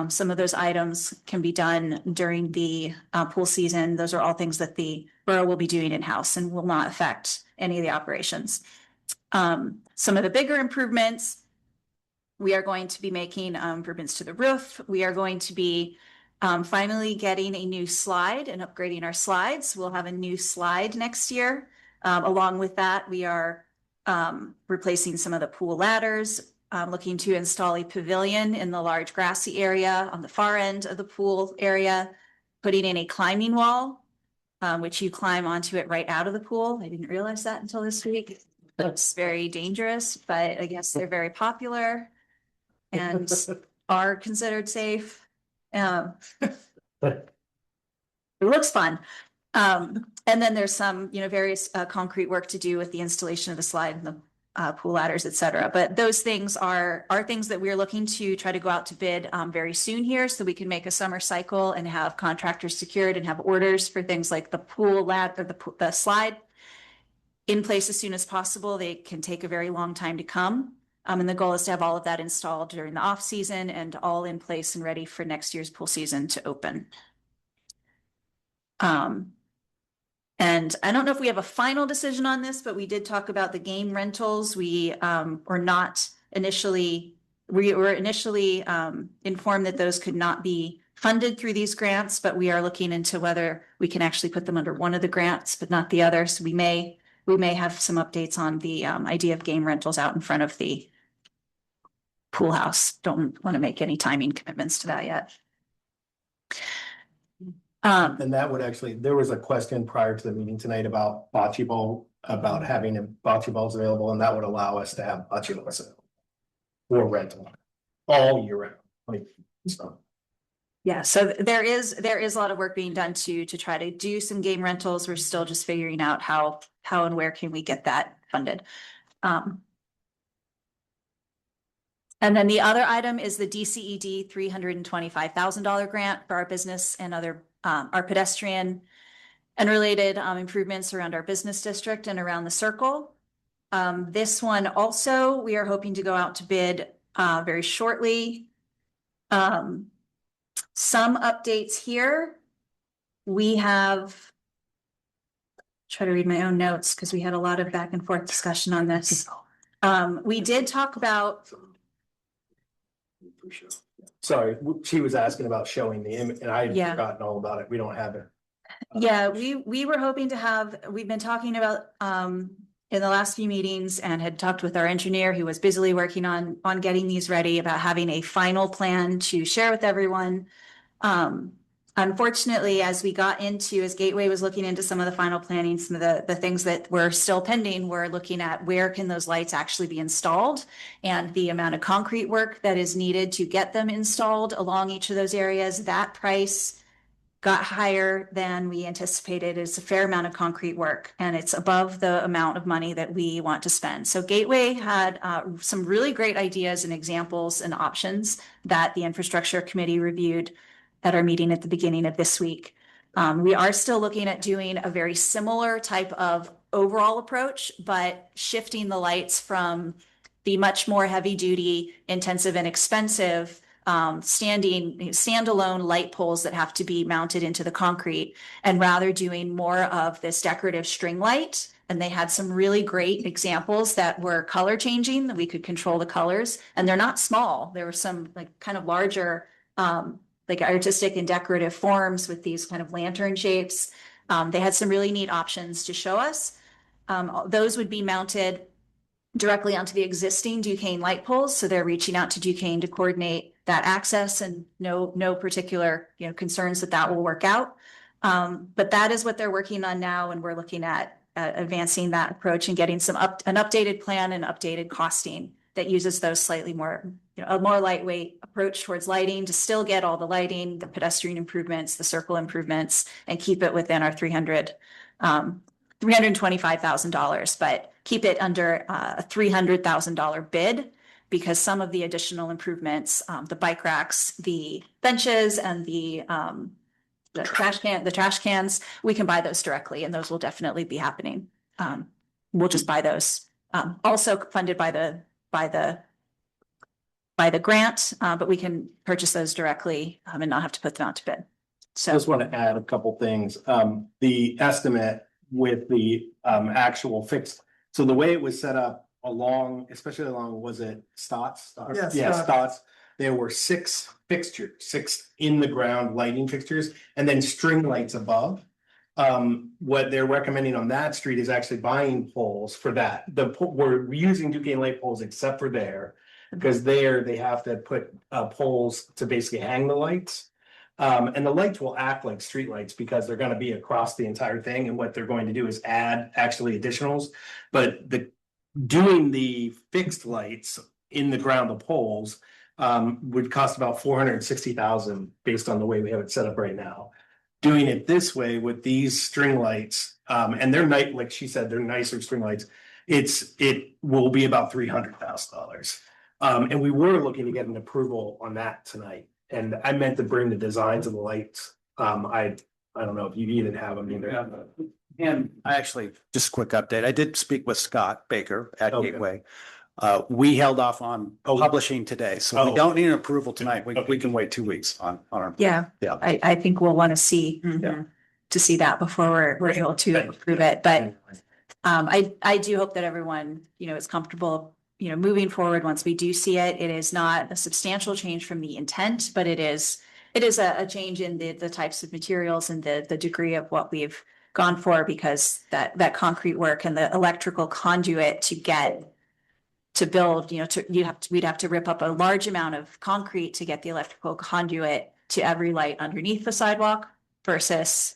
Speaker 3: Some of those items can be done during the pool season. Those are all things that the borough will be doing in-house and will not affect any of the operations. Some of the bigger improvements, we are going to be making improvements to the roof. We are going to be finally getting a new slide and upgrading our slides. We'll have a new slide next year. Along with that, we are replacing some of the pool ladders, looking to install a pavilion in the large grassy area on the far end of the pool area, putting in a climbing wall, which you climb onto it right out of the pool. I didn't realize that until this week. It's very dangerous, but I guess they're very popular and are considered safe. It looks fun. And then there's some, various concrete work to do with the installation of the slide and the pool ladders, et cetera. But those things are things that we're looking to try to go out to bid very soon here, so we can make a summer cycle and have contractors secured and have orders for things like the pool ladder, the slide in place as soon as possible. They can take a very long time to come. And the goal is to have all of that installed during the off season and all in place and ready for next year's pool season to open. And I don't know if we have a final decision on this, but we did talk about the game rentals. We were initially informed that those could not be funded through these grants, but we are looking into whether we can actually put them under one of the grants, but not the other. So we may have some updates on the idea of game rentals out in front of the pool house. Don't want to make any timing commitments to that yet.
Speaker 2: And that would actually, there was a question prior to the meeting tonight about bocce ball, about having bocce balls available, and that would allow us to have bocce balls available or rental all year round. So.
Speaker 3: Yeah, so there is a lot of work being done to try to do some game rentals. We're still just figuring out how and where can we get that funded. And then the other item is the DCED $325,000 grant for our business and other our pedestrian and related improvements around our business district and around the circle. This one also, we are hoping to go out to bid very shortly. Some updates here. We have, try to read my own notes because we had a lot of back and forth discussion on this. We did talk about.
Speaker 2: Sorry, she was asking about showing the image and I had
Speaker 3: Yeah.
Speaker 2: forgotten all about it. We don't have it.
Speaker 3: Yeah, we were hoping to have, we've been talking about in the last few meetings and had talked with our engineer who was busily working on getting these ready, about having a final plan to share with everyone. Unfortunately, as Gateway was looking into some of the final planning, some of the things that were still pending, we're looking at where can those lights actually be installed and the amount of concrete work that is needed to get them installed along each of those areas. That price got higher than we anticipated. It's a fair amount of concrete work and it's above the amount of money that we want to spend. So Gateway had some really great ideas and examples and options that the infrastructure committee reviewed at our meeting at the beginning of this week. We are still looking at doing a very similar type of overall approach, but shifting the lights from the much more heavy duty, intensive and expensive standalone light poles that have to be mounted into the concrete, and rather doing more of this decorative string light. And they had some really great examples that were color changing, that we could control the colors, and they're not small. There were some like kind of larger like artistic and decorative forms with these kind of lantern shapes. They had some really neat options to show us. Those would be mounted directly onto the existing Duquesne light poles. So they're reaching out to Duquesne to coordinate that access, and no particular concerns that will work out. But that is what they're working on now. And we're looking at advancing that approach and getting an updated plan and updated costing that uses those slightly more, a more lightweight approach towards lighting to still get all the lighting, the pedestrian improvements, the circle improvements, and keep it within our $325,000, but keep it under a $300,000 bid, because some of the additional improvements, the bike racks, the benches, and the trash cans, we can buy those directly, and those will definitely be happening. We'll just buy those, also funded by the grant, but we can purchase those directly and not have to put them out to bid.
Speaker 2: I
Speaker 3: So
Speaker 2: just want to add a couple things. The estimate with the actual fixed, so the way it was set up especially along, was it Stotts?
Speaker 4: Yes,
Speaker 2: Yeah,
Speaker 4: Stotts.
Speaker 2: Stotts. There were six in the ground lighting fixtures, and then string lights above. What they're recommending on that street is actually buying poles for that. We're using Duquesne light poles except for there, because there they have to put poles to basically hang the lights. And the lights will act like street lights because they're going to be across the entire thing. And what they're going to do is add actually additionals. But doing the fixed lights in the ground, the poles, would cost about $460,000 based on the way we have it set up right now. Doing it this way with these string lights, and they're like she said, they're nicer string lights. It will be about $300,000. And we were looking to get an approval on that tonight. And I meant to bring the designs of the lights. I don't know if you even have them either.
Speaker 7: And I actually, just a quick update, I did speak with Scott Baker at
Speaker 2: Okay.
Speaker 7: Gateway. We held off on publishing today, so we don't need an approval tonight. We can wait 2 weeks on our.
Speaker 3: yeah,
Speaker 7: Yeah.
Speaker 3: I think we'll want to see
Speaker 7: Yeah.
Speaker 3: that before we're able to approve it. But I do hope that everyone, is comfortable, moving forward once we do see it. It is not a substantial change from the intent, but it is a change in the types of materials and the degree of what we've gone for, because that concrete work and the electrical conduit to build, we'd have to rip up a large amount of concrete to get the electrical conduit to every light underneath the sidewalk versus,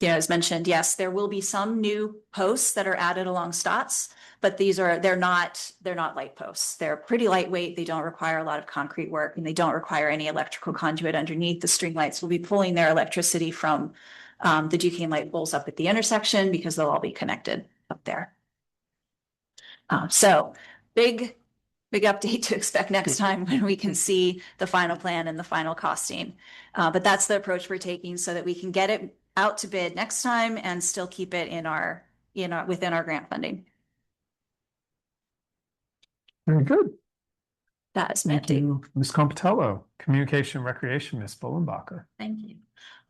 Speaker 3: as mentioned, yes, there will be some new posts that are added along Stotts, but they're not light posts. They're pretty lightweight. They don't require a lot of concrete work, and they don't require any electrical conduit underneath. The string lights will be pulling their electricity from the Duquesne light poles up at the intersection, because they'll all be connected up there. So big update to expect next time when we can see the final plan and the final costing. But that's the approach we're taking so that we can get it out to bid next time and still keep it within our grant funding.
Speaker 1: Very good.
Speaker 3: That is
Speaker 1: Thank
Speaker 3: mandate.
Speaker 1: you, Ms. Compitello. Communication Recreation, Ms. Bullenbacher.
Speaker 9: Thank you.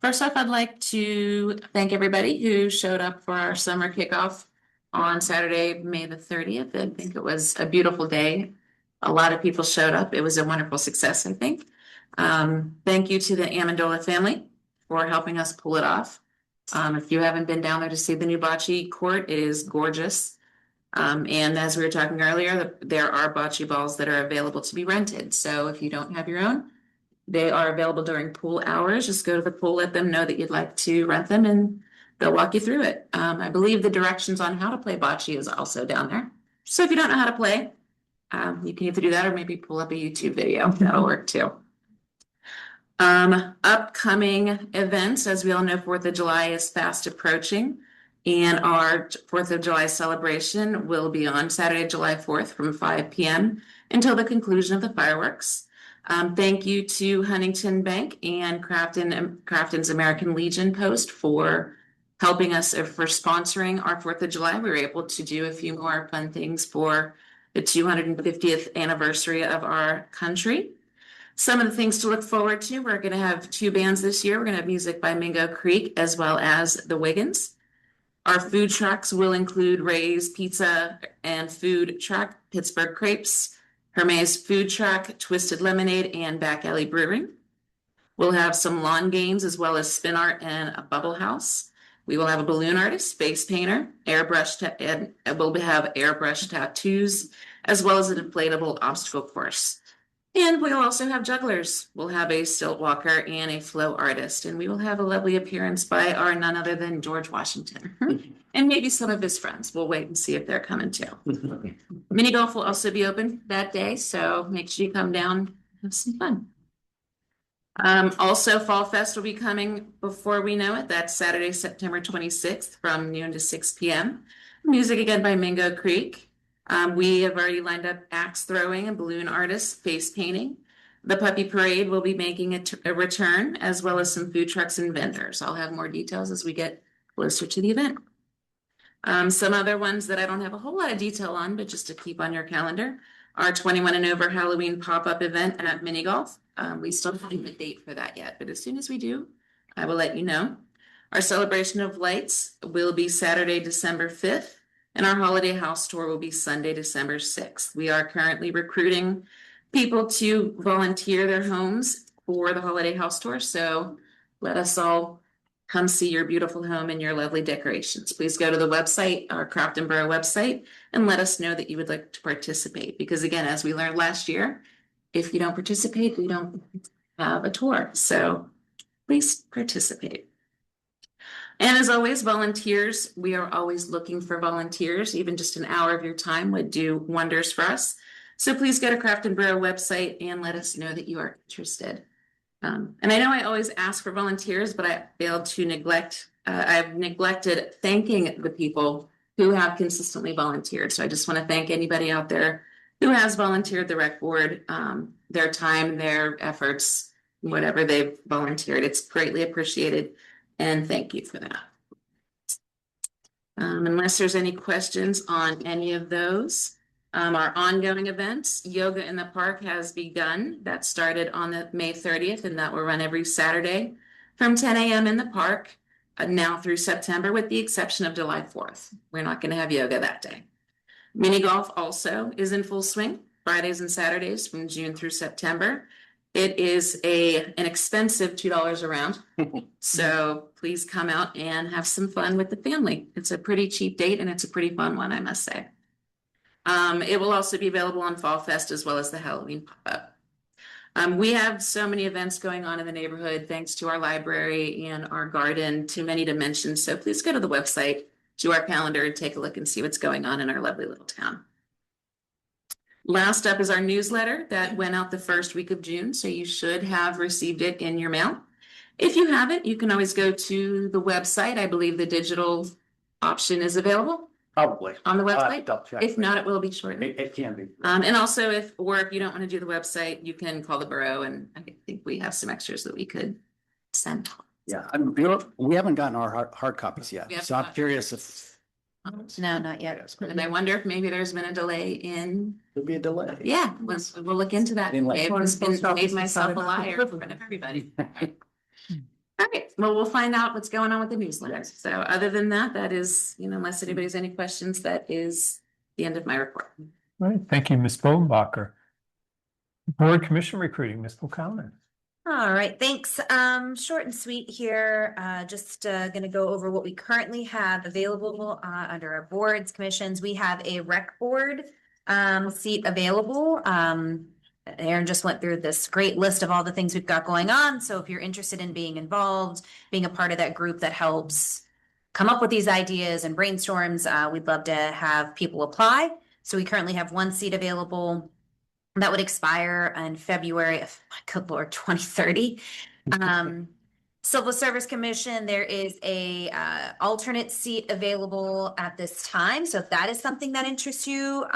Speaker 9: First off, I'd like to thank everybody who showed up for our summer kickoff on Saturday, May the 30th. I think it was a beautiful day. A lot of people showed up. It was a wonderful success, I think. Thank you to the Amendola family for helping us pull it off. If you haven't been down there to see the new bocce court, it is gorgeous. And as we were talking earlier, there are bocce balls that are available to be rented. So if you don't have your own, they are available during pool hours. Just go to the pool, let them know that you'd like to rent them, and they'll walk you through it. I believe the directions on how to play bocce is also down there. So if you don't know how to play, you can either do that or maybe pull up a YouTube video. That'll work too. Upcoming events, as we all know, 4th of July is fast approaching, and our 4th of July celebration will be on Saturday, July 4th from 5 p.m. until the conclusion of the fireworks. Thank you to Huntington Bank and Crafton's American Legion Post for helping us, for sponsoring our 4th of July. We were able to do a few more fun things for the 250th anniversary of our country. Some of the things to look forward to: we're going to have 2 bands this year. We're going to have music by Mingo Creek as well as the Wiggins. Our food trucks will include Ray's Pizza and Food Truck, Pittsburgh Crepes, Hermes Food Truck, Twisted Lemonade, and Back Alley Brewing. We'll have some lawn games as well as spin art and a bubble house. We will have a balloon artist, face painter, and we'll have airbrush tattoos, as well as an inflatable obstacle course. And we'll also have jugglers. We'll have a stilt walker and a flow artist, and we will have a lovely appearance by our none other than George Washington. And maybe some of his friends. We'll wait and see if they're coming too. Mini golf will also be open that day, so make sure you come down, have some fun. Also, Fall Fest will be coming before we know it. That's Saturday, September 26th from noon to 6 p.m. Music again by Mingo Creek. We have already lined up axe throwing and balloon artists, face painting. The puppy parade will be making a return, as well as some food trucks and vendors. I'll have more details as we get closer to the event. Some other ones that I don't have a whole lot of detail on, but just to keep on your calendar, our 21 and over Halloween pop-up event at Mini Golf. We still don't have a date for that yet, but as soon as we do, I will let you know. Our celebration of lights will be Saturday, December 5th, and our holiday house tour will be Sunday, December 6th. We are currently recruiting people to volunteer their homes for the holiday house tour, so let us all come see your beautiful home and your lovely decorations. Please go to the website, our Crafton Borough website, and let us know that you would like to participate. Because again, as we learned last year, if you don't participate, we don't have a tour. So please participate. And as always, volunteers, we are always looking for volunteers. Even just an hour of your time would do wonders for us. So please go to Crafton Borough website and let us know that you are interested. And I know I always ask for volunteers, but I failed to neglect, I've neglected thanking the people who have consistently volunteered. So I just want to thank anybody out there who has volunteered the rec board, their time, their efforts, whatever they've volunteered. It's greatly appreciated. And thank you for that. Unless there's any questions on any of those. Our ongoing events, Yoga in the Park has begun. That started on the May 30th, and that will run every Saturday from 10 a.m. in the park, now through September, with the exception of July 4th. We're not going to have yoga that day. Mini golf also is in full swing, Fridays and Saturdays from June through September. It is an expensive $2 a round. So please come out and have some fun with the family. It's a pretty cheap date, and it's a pretty fun one, I must say. It will also be available on Fall Fest as well as the Halloween pop-up. We have so many events going on in the neighborhood, thanks to our library and our garden, to many dimensions. So please go to the website, to our calendar, and take a look and see what's going on in our lovely little town. Last up is our newsletter that went out the first week of June, so you should have received it in your mail. If you haven't, you can always go to the website. I believe the digital option is available.
Speaker 7: Probably.
Speaker 9: On the website?
Speaker 7: Double check.
Speaker 9: If not, it will be shortly.
Speaker 7: It can be.
Speaker 9: And also if you don't want to do the website, you can call the borough, and I think we have some extras that we could send.
Speaker 7: Yeah, we haven't gotten our hard copies yet, so I'm curious if.
Speaker 3: No, not yet.
Speaker 9: And I wonder if maybe there's been a delay in,
Speaker 7: There'll be a delay.
Speaker 9: yeah, we'll look into that.
Speaker 7: Didn't like-
Speaker 9: I've just made myself a liar in front of everybody. All right, well, we'll find out what's going on with the newsletter. So other than that, that is, unless anybody has any questions, that is the end of my report.
Speaker 1: All right, thank you, Ms. Bodenbacher. Board Commission recruiting, Ms. Buchanan.
Speaker 10: All right, thanks. Short and sweet here. Just gonna go over what we currently have available under our boards, commissions. We have a rec board seat available. Aaron just went through this great list of all the things we've got going on. So if you're interested in being involved, being a part of that group that helps come up with these ideas and brainstorms, we'd love to have people apply. So we currently have one seat available that would expire in February of, my good Lord, 2030. Civil Service Commission, there is a alternate seat available at this time. So if that is something that interests you,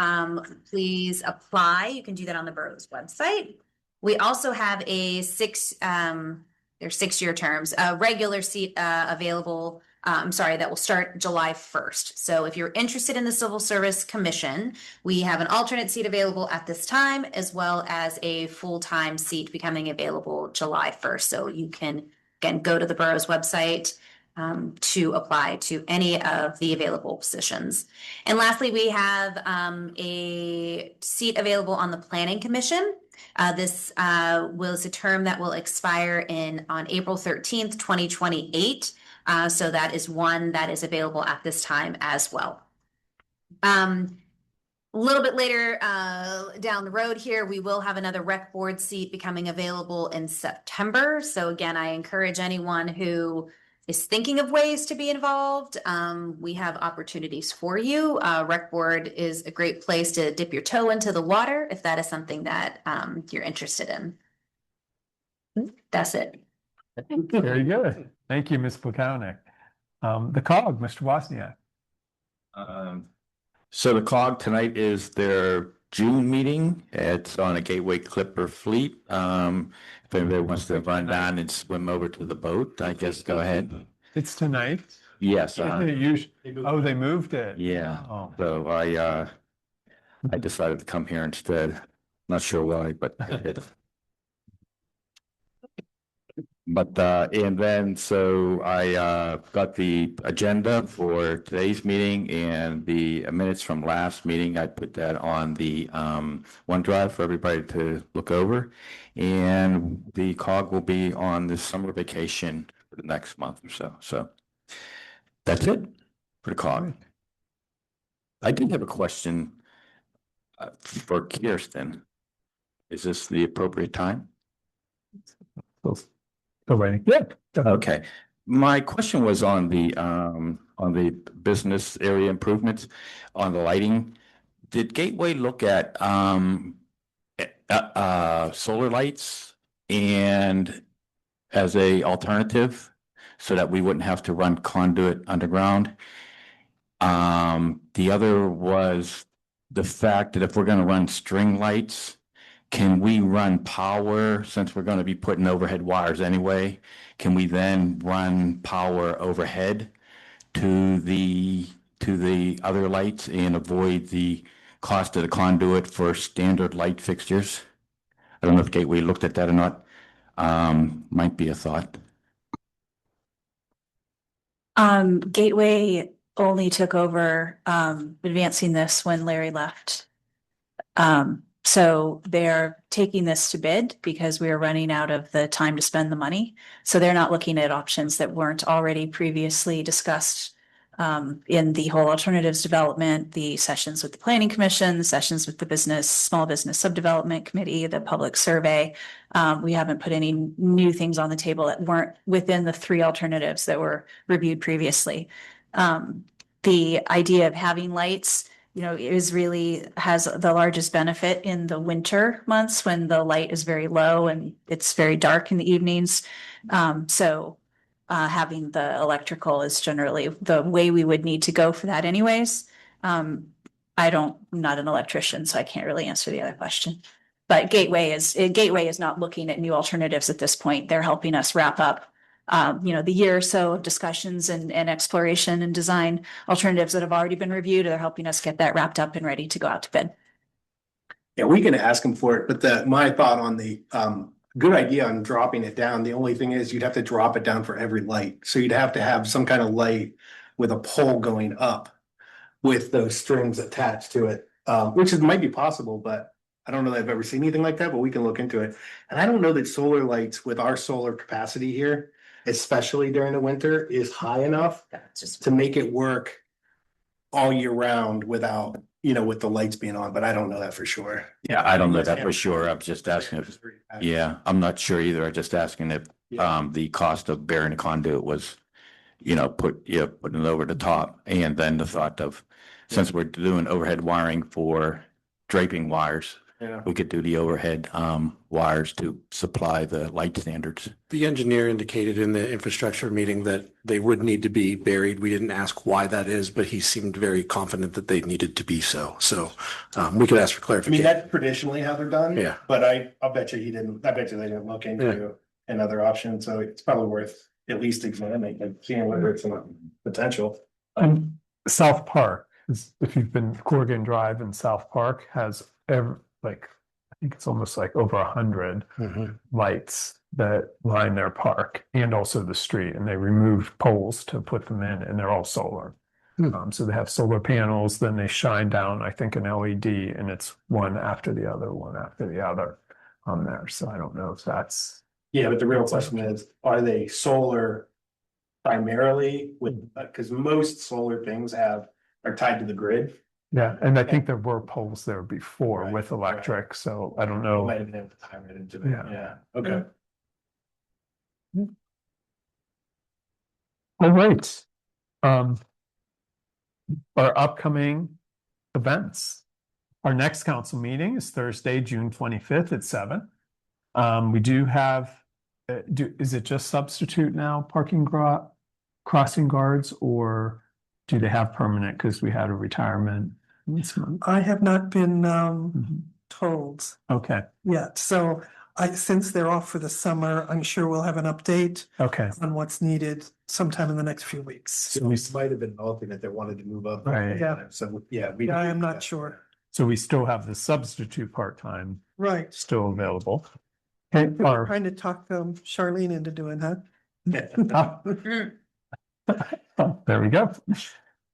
Speaker 10: please apply. You can do that on the borough's website. We also have a 6-year terms, a regular seat available. That will start July 1st. So if you're interested in the Civil Service Commission, we have an alternate seat available at this time, as well as a full-time seat becoming available July 1st. So you can, again, go to the borough's website to apply to any of the available positions. And lastly, we have a seat available on the Planning Commission. This was a term that will expire on April 13th, 2028. So that is one that is available at this time as well. A little bit later down the road here, we will have another rec board seat becoming available in September. So again, I encourage anyone who is thinking of ways to be involved. We have opportunities for you. Rec board is a great place to dip your toe into the water if that is something that you're interested in. That's it.
Speaker 1: Very good. Thank you, Ms. Plekownik. The COG, Mr. Wozniak.
Speaker 6: So the COG tonight is their June meeting. It's on a Gateway Clipper fleet. If anybody wants to run down and swim over to the boat, I guess go ahead.
Speaker 1: It's tonight.
Speaker 6: Yes.
Speaker 1: Oh, they moved it.
Speaker 6: Yeah.
Speaker 1: Oh.
Speaker 6: So I decided to come here instead. Not sure why, but I did. But and then so I got the agenda for today's meeting and the minutes from last meeting. I put that on the OneDrive for everybody to look over. And the COG will be on the summer vacation for the next month or so. So that's it for the COG. I did have a question for Kirsten. Is this the appropriate time?
Speaker 1: Still waiting. Yeah.
Speaker 6: Okay. My question was on the business area improvements on the lighting. Did Gateway look at solar lights and as a alternative so that we wouldn't have to run conduit underground? The other was the fact that if we're going to run string lights, can we run power, since we're going to be putting overhead wires anyway? Can we then run power overhead to the other lights and avoid the cost of the conduit for standard light fixtures? I don't know if Gateway looked at that or not. Might be a thought.
Speaker 3: Gateway only took over advancing this when Larry left. So they're taking this to bid because we are running out of the time to spend the money. So they're not looking at options that weren't already previously discussed in the whole alternatives development, the sessions with the planning commission, the sessions with the small business subdevelopment committee, the public survey. We haven't put any new things on the table that weren't within the 3 alternatives that were reviewed previously. The idea of having lights, has the largest benefit in the winter months when the light is very low and it's very dark in the evenings. So having the electrical is generally the way we would need to go for that anyways. I'm not an electrician, so I can't really answer the other question. But Gateway is not looking at new alternatives at this point. They're helping us wrap up the year or so of discussions and exploration and design alternatives that have already been reviewed. They're helping us get that wrapped up and ready to go out to bid.
Speaker 2: Yeah, we can ask them for it, but my thought on the good idea on dropping it down, the only thing is you'd have to drop it down for every light. So you'd have to have some kind of light with a pole going up with those strings attached to it, which might be possible, but I don't know that I've ever seen anything like that, but we can look into it. And I don't know that solar lights with our solar capacity here, especially during the winter, is high enough to make it work all year round without, with the lights being on, but I don't know that for sure.
Speaker 6: Yeah, I don't know that for sure. I'm just asking if, I'm not sure either. I'm just asking if the cost of bearing a conduit was, putting it over the top. And then the thought of, since we're doing overhead wiring for draping wires, we could do the overhead wires to supply the light standards.
Speaker 8: The engineer indicated in the infrastructure meeting that they would need to be buried. We didn't ask why that is, but he seemed very confident that they needed to be so. So we could ask for clarification.
Speaker 2: That's traditionally how they're done.
Speaker 8: Yeah.
Speaker 2: But I'll bet you they didn't look into another option. So it's probably worth at least examining and seeing whether it's a potential.
Speaker 1: South Park, if you've been Corrigan Drive in South Park, has I think it's almost like over 100 lights that line their park and also the street, and they removed poles to put them in, and they're all solar. So they have solar panels, then they shine down, I think, an LED, and it's one after the other on there. So I don't know if that's.
Speaker 2: Yeah, but the real question is, are they solar primarily because most solar things are tied to the grid.
Speaker 1: Yeah, and I think there were poles there before
Speaker 2: Right,
Speaker 1: with electric, so I don't
Speaker 2: We
Speaker 1: know.
Speaker 2: might have been able to time it into
Speaker 1: Yeah.
Speaker 2: it, yeah, okay.
Speaker 1: All right. Our upcoming events. Our next council meeting is Thursday, June 25th at 7. We do have, is it just substitute now, crossing guards, or do they have permanent because we had a retirement this month?
Speaker 4: I have not been
Speaker 1: Mhm.
Speaker 4: told
Speaker 1: Okay,
Speaker 4: yet, so since they're off for the summer, I'm sure we'll have an update
Speaker 1: okay.
Speaker 4: on what's needed sometime in the next few weeks.
Speaker 2: So we might have been an alternate that wanted to move up.
Speaker 1: Right.
Speaker 4: Yeah.
Speaker 2: So, yeah.
Speaker 4: Yeah, I am not sure.
Speaker 1: So we still have the substitute part-time
Speaker 4: Right.
Speaker 1: still available. Okay,
Speaker 4: We're trying to talk Charlene into doing that.
Speaker 1: there we go.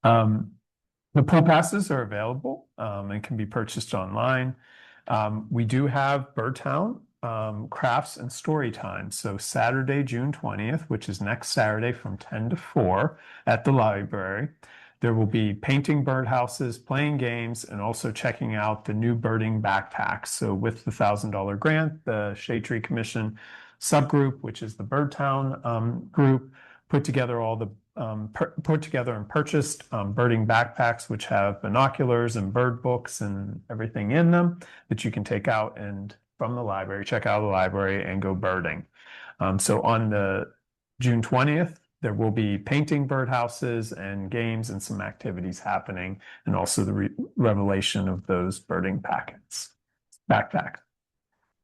Speaker 1: The pool passes are available and can be purchased online. We do have Birdtown crafts and story time. So Saturday, June 20th, which is next Saturday from 10 to 4 at the library. There will be painting birdhouses, playing games, and also checking out the new birding backpacks. So with the $1,000 grant, the Shade Tree Commission subgroup, which is the Birdtown group, put together all the put together and purchased birding backpacks, which have binoculars and bird books and everything in them that you can take out and from the library, check out the library and go birding. So on the June 20th, there will be painting birdhouses and games and some activities happening, and also the revelation of those birding backpacks.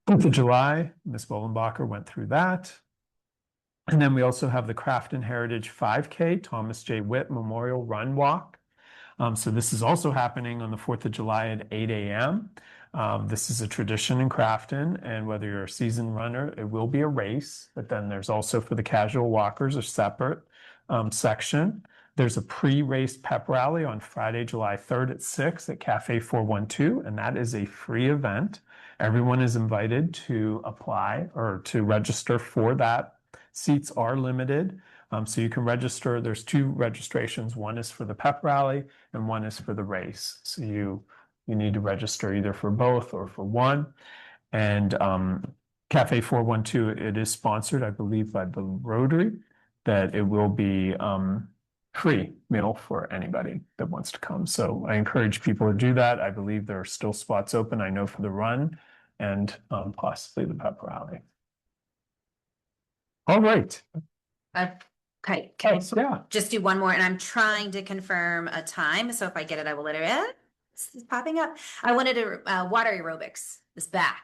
Speaker 1: 4th of July, Ms. Bollenbacher went through that. And then we also have the Crafton Heritage 5K, Thomas J. Witt Memorial Run Walk. So this is also happening on the 4th of July at 8 a.m. This is a tradition in Crafton, and whether you're a seasoned runner, it will be a race, but then there's also for the casual walkers a separate section. There's a pre-race pep rally on Friday, July 3rd at 6 at Cafe 412, and that is a free event. Everyone is invited to apply or to register for that. Seats are limited, so you can register. There's 2 registrations. One is for the pep rally and one is for the race. So you need to register either for both or for one. And Cafe 412, it is sponsored, I believe, by the Rotary, that it will be free meal for anybody that wants to come. So I encourage people to do that. I believe there are still spots open, I know, for the run and possibly the pep rally. All right.
Speaker 10: Okay, can I
Speaker 1: Yeah.
Speaker 10: just do one more? And I'm trying to confirm a time, so if I get it, I will let it in. It's popping up. I wanted to water aerobics is back.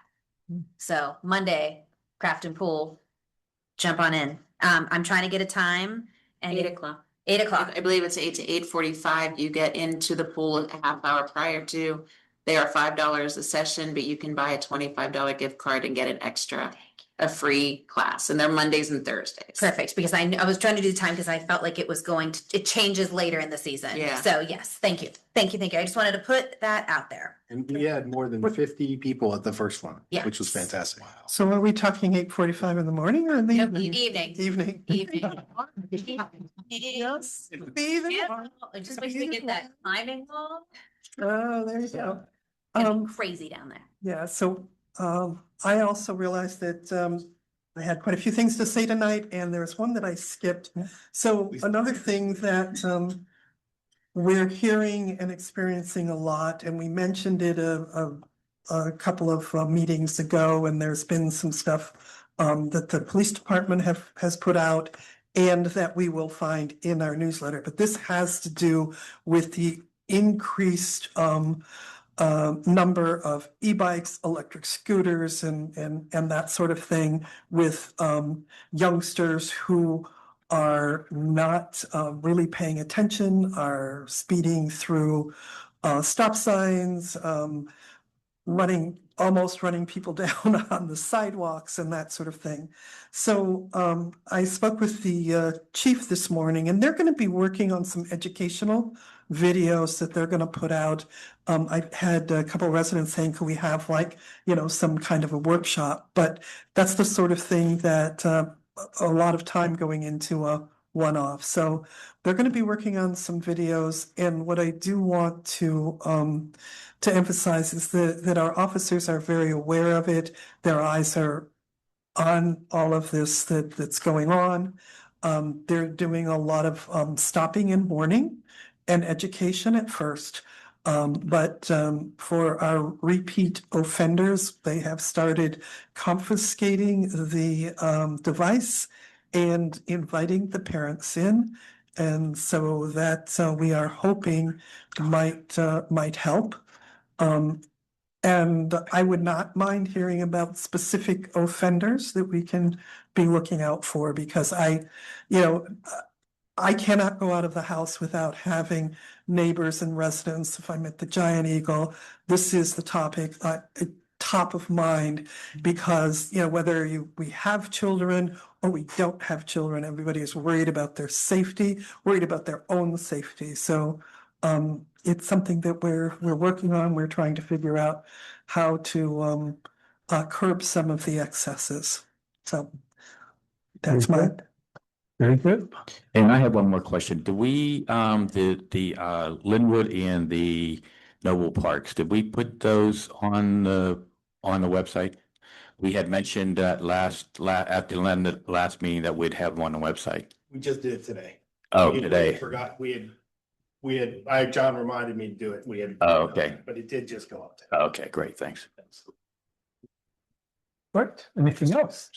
Speaker 10: So Monday, Crafton Pool, jump on in. I'm trying to get a time and
Speaker 9: 8 o'clock.
Speaker 10: 8 o'clock.
Speaker 9: I believe it's 8 to 8:45. You get into the pool a half hour prior to. They are $5 a session, but you can buy a $25 gift card and get an extra, a free class. And they're Mondays and Thursdays.
Speaker 10: Perfect, because I was trying to do the time because I felt like it was going to, it changes later in the season.
Speaker 9: Yeah.
Speaker 10: So yes, thank you. Thank you. I just wanted to put that out there.
Speaker 2: And we had more than 50 people at the first one,
Speaker 10: Yeah.
Speaker 2: which was fantastic.
Speaker 4: So are we talking 8:45 in the morning or in the
Speaker 10: No,
Speaker 4: evening?
Speaker 10: evening.
Speaker 4: Evening.
Speaker 10: Yes.
Speaker 4: Evening.
Speaker 10: Yeah, it just makes me get that climbing wall.
Speaker 4: Oh, there you go.
Speaker 10: It's crazy down there.
Speaker 4: Yeah, so I also realized that I had quite a few things to say tonight, and there's one that I skipped. So another thing that we're hearing and experiencing a lot, and we mentioned it a couple of meetings ago, and there's been some stuff that the police department has put out and that we will find in our newsletter. But this has to do with the increased number of e-bikes, electric scooters, and that sort of thing with youngsters who are not really paying attention, are speeding through stop signs, almost running people down on the sidewalks and that sort of thing. So I spoke with the chief this morning, and they're going to be working on some educational videos that they're going to put out. I had a couple of residents saying, could we have some kind of a workshop? But that's the sort of thing that a lot of time going into one-off. So they're going to be working on some videos. And what I do want to emphasize is that our officers are very aware of it. Their eyes are on all of this that's going on. They're doing a lot of stopping and warning and education at first. But for our repeat offenders, they have started confiscating the device and inviting the parents in. And so that we are hoping might help. And I would not mind hearing about specific offenders that we can be looking out for, because I cannot go out of the house without having neighbors and residents. If I'm at the Giant Eagle, this is the topic, top of mind, because, whether we have children or we don't have children, everybody is worried about their safety, worried about their own safety. So, it's something that we're working on. We're trying to figure out how to curb some of the excesses. So that's
Speaker 1: Very good. Very good.
Speaker 6: And I have one more question. Do we, the Linwood and the Noble Parks, did we put those on the website? We had mentioned at at the last meeting that we'd have one on the website.
Speaker 2: We just did it today.
Speaker 6: Oh,
Speaker 2: We
Speaker 6: today.
Speaker 2: Forgot, John reminded me to do it. We had.
Speaker 6: Oh, okay.
Speaker 2: But it did just go up. today.
Speaker 6: Okay, great, thanks.
Speaker 1: Right, anything else?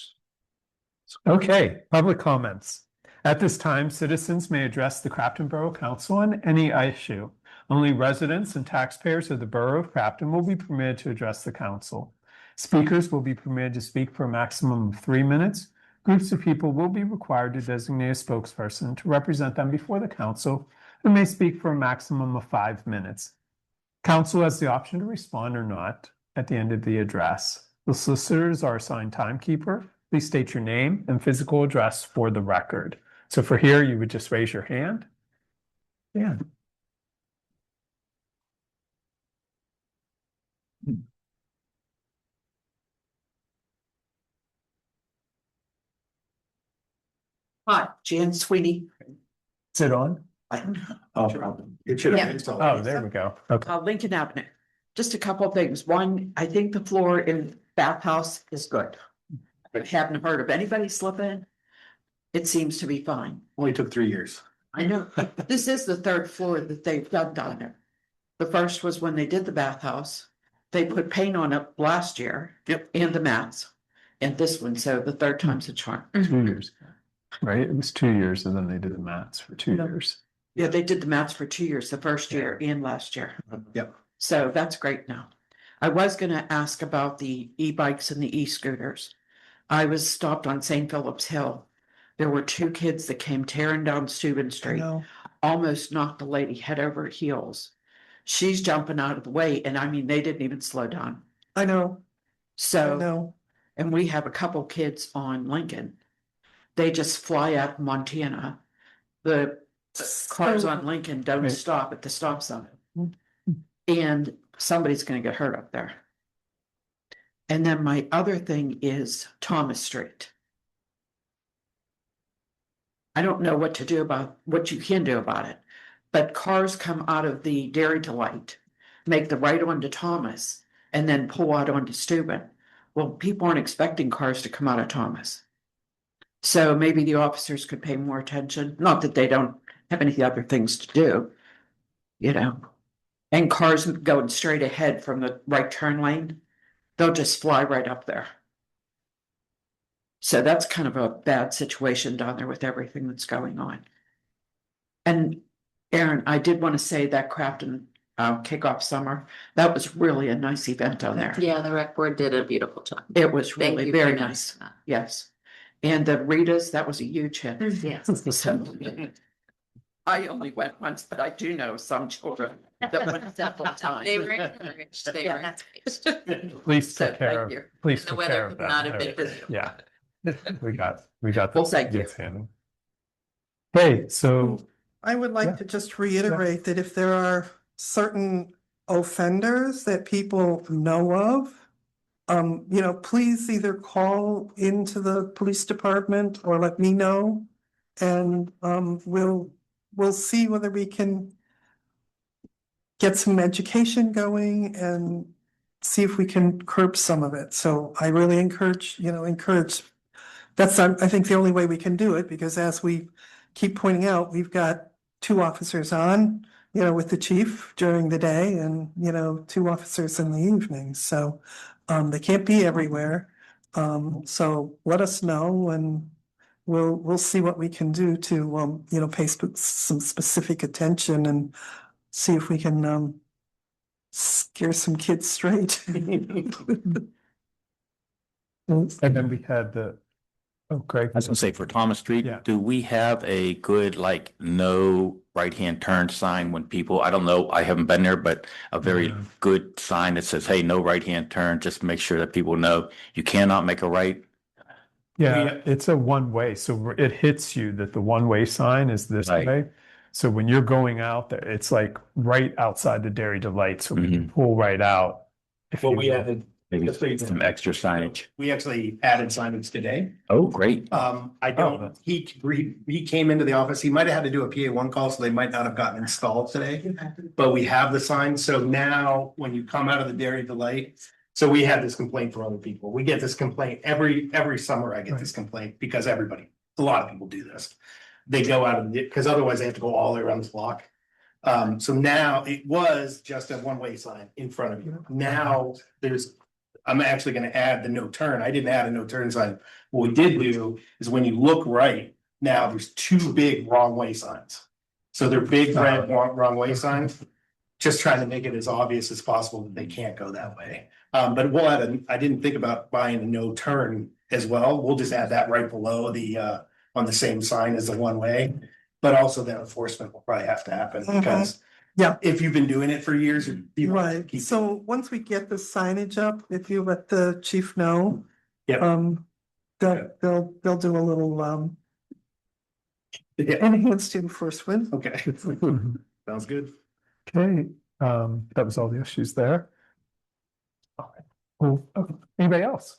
Speaker 1: Okay, public comments. At this time, citizens may address the Crafton Borough Council on any issue. Only residents and taxpayers of the Borough of Crafton will be permitted to address the council. Speakers will be permitted to speak for a maximum of 3 minutes. Groups of people will be required to designate a spokesperson to represent them before the council, who may speak for a maximum of 5 minutes. Council has the option to respond or not at the end of the address. The solicitors are assigned timekeeper. Please state your name and physical address for the record. So for here, you would just raise your hand. Yeah.
Speaker 11: Hi, Jan Sweeney.
Speaker 1: Is it on?
Speaker 2: It should have
Speaker 11: Yeah.
Speaker 2: been installed.
Speaker 1: Oh, there we go. Okay.
Speaker 11: Lincoln Avenue. Just a couple of things. One, I think the floor in bathhouse is good. But haven't heard of anybody slipping. It seems to be fine.
Speaker 2: Only took 3 years.
Speaker 11: I know, this is the third floor that they've done down there. The first was when they did the bathhouse. They put paint on it last year.
Speaker 2: Yep.
Speaker 11: And the mats. And this one, so the third time's a charm.
Speaker 1: 2 years. Right? It was 2 years and then they did the mats for 2
Speaker 11: No.
Speaker 1: years.
Speaker 11: Yeah, they did the mats for 2 years, the first year and last year.
Speaker 2: Yep.
Speaker 11: So that's great now. I was gonna ask about the e-bikes and the e-scooters. I was stopped on St. Philip's Hill. There were 2 kids that came tearing down Steuben
Speaker 4: I
Speaker 11: Street,
Speaker 4: know.
Speaker 11: almost knocked the lady head over heels. She's jumping out of the way, and I mean, they didn't even slow down.
Speaker 4: I know. I
Speaker 11: So,
Speaker 4: know.
Speaker 11: and we have a couple kids on Lincoln. They just fly up Montana. The cars
Speaker 4: So-
Speaker 11: on Lincoln don't
Speaker 1: Right.
Speaker 11: stop at the stop sign. And somebody's gonna get hurt up there. And then my other thing is Thomas Street. I don't know what to do about, what you can do about it, but cars come out of the Dairy Delight, make the right onto Thomas, and then pull out onto Steuben. Well, people aren't expecting cars to come out of Thomas. So maybe the officers could pay more attention, not that they don't have any other things to do, you know. And cars going straight ahead from the right turn lane, they'll just fly right up there. So that's kind of a bad situation down there with everything that's going on. And Aaron, I did want to say that Crafton kickoff summer, that was really a nice event down there.
Speaker 9: Yeah, the rec board did a beautiful job.
Speaker 11: It was
Speaker 9: Thank
Speaker 11: really
Speaker 9: you
Speaker 11: very
Speaker 9: for
Speaker 11: nice,
Speaker 9: that.
Speaker 11: yes. And the Ritas, that was a huge hit.
Speaker 9: Yes.
Speaker 11: So, I only went once, but I do know some children that went several times.
Speaker 9: They were encouraged. They
Speaker 11: Yeah,
Speaker 9: were
Speaker 11: that's
Speaker 9: encouraged.
Speaker 1: Please
Speaker 11: So,
Speaker 1: take care
Speaker 11: thank
Speaker 1: of,
Speaker 11: you.
Speaker 1: please
Speaker 9: The
Speaker 1: take
Speaker 9: weather
Speaker 1: care of
Speaker 9: could
Speaker 1: that.
Speaker 9: not have been visible.
Speaker 1: Yeah. We got.
Speaker 11: Well,
Speaker 1: the
Speaker 11: thank you.
Speaker 1: gifts handed. Okay, so,
Speaker 4: I would
Speaker 1: Yeah.
Speaker 4: like to just reiterate that if there are certain offenders that people know of, please either call into the police department or let me know. And we'll see whether we can get some education going and see if we can curb some of it. So I really encourage, that's, I think, the only way we can do it, because as we keep pointing out, we've got 2 officers on, with the chief during the day and, 2 officers in the evening. So they can't be everywhere. So let us know and we'll see what we can do to, pay some specific attention and see if we can, scare some kids straight.
Speaker 1: And then we had Greg.
Speaker 6: I was gonna say for Thomas Street,
Speaker 1: Yeah.
Speaker 6: do we have a good, like, no right-hand turn sign when people, I don't know, I haven't been there, but a very
Speaker 1: Yeah.
Speaker 6: good sign that says, hey, no right-hand turn, just make sure that people know you cannot make a right.
Speaker 1: Yeah, it's a one-way, so it hits you that the one-way sign is this
Speaker 6: Right.
Speaker 1: way. So when you're going out there, it's like right outside the Dairy Delight, so when you pull right out.
Speaker 2: Well, we added,
Speaker 6: Maybe
Speaker 2: Just so you know.
Speaker 6: some extra signage.
Speaker 2: we actually added signage today.
Speaker 6: Oh, great.
Speaker 2: I don't, he came into the office, he might have had to do a PA1 call, so they might not have gotten installed today. But we have the sign, so now when you come out of the Dairy Delight, so we had this complaint from other people. We get this complaint every summer. I get this complaint because a lot of people do this. They go out of because otherwise they have to go all the way around this block. So now it was just a one-way sign in front of you. Now I'm actually gonna add the no turn. I didn't add a no turn sign. What we did do is when you look right, now there's 2 big wrong way signs. So they're big red wrong way signs, just trying to make it as obvious as possible that they can't go that way. But we'll I didn't think about buying a no turn as well. We'll just add that right below on the same sign as the one way. But also that enforcement will probably have to happen because
Speaker 4: Yeah.
Speaker 2: if you've been doing it for years, people
Speaker 4: Right,
Speaker 2: keep-
Speaker 4: so once we get the signage up, if you let the chief know.
Speaker 2: Yep.
Speaker 4: They'll do a little,
Speaker 2: Yeah.
Speaker 4: enhanced enforcement.
Speaker 2: Okay, sounds good.
Speaker 1: Okay, that was all the issues there. All right. Well, okay. Anybody else?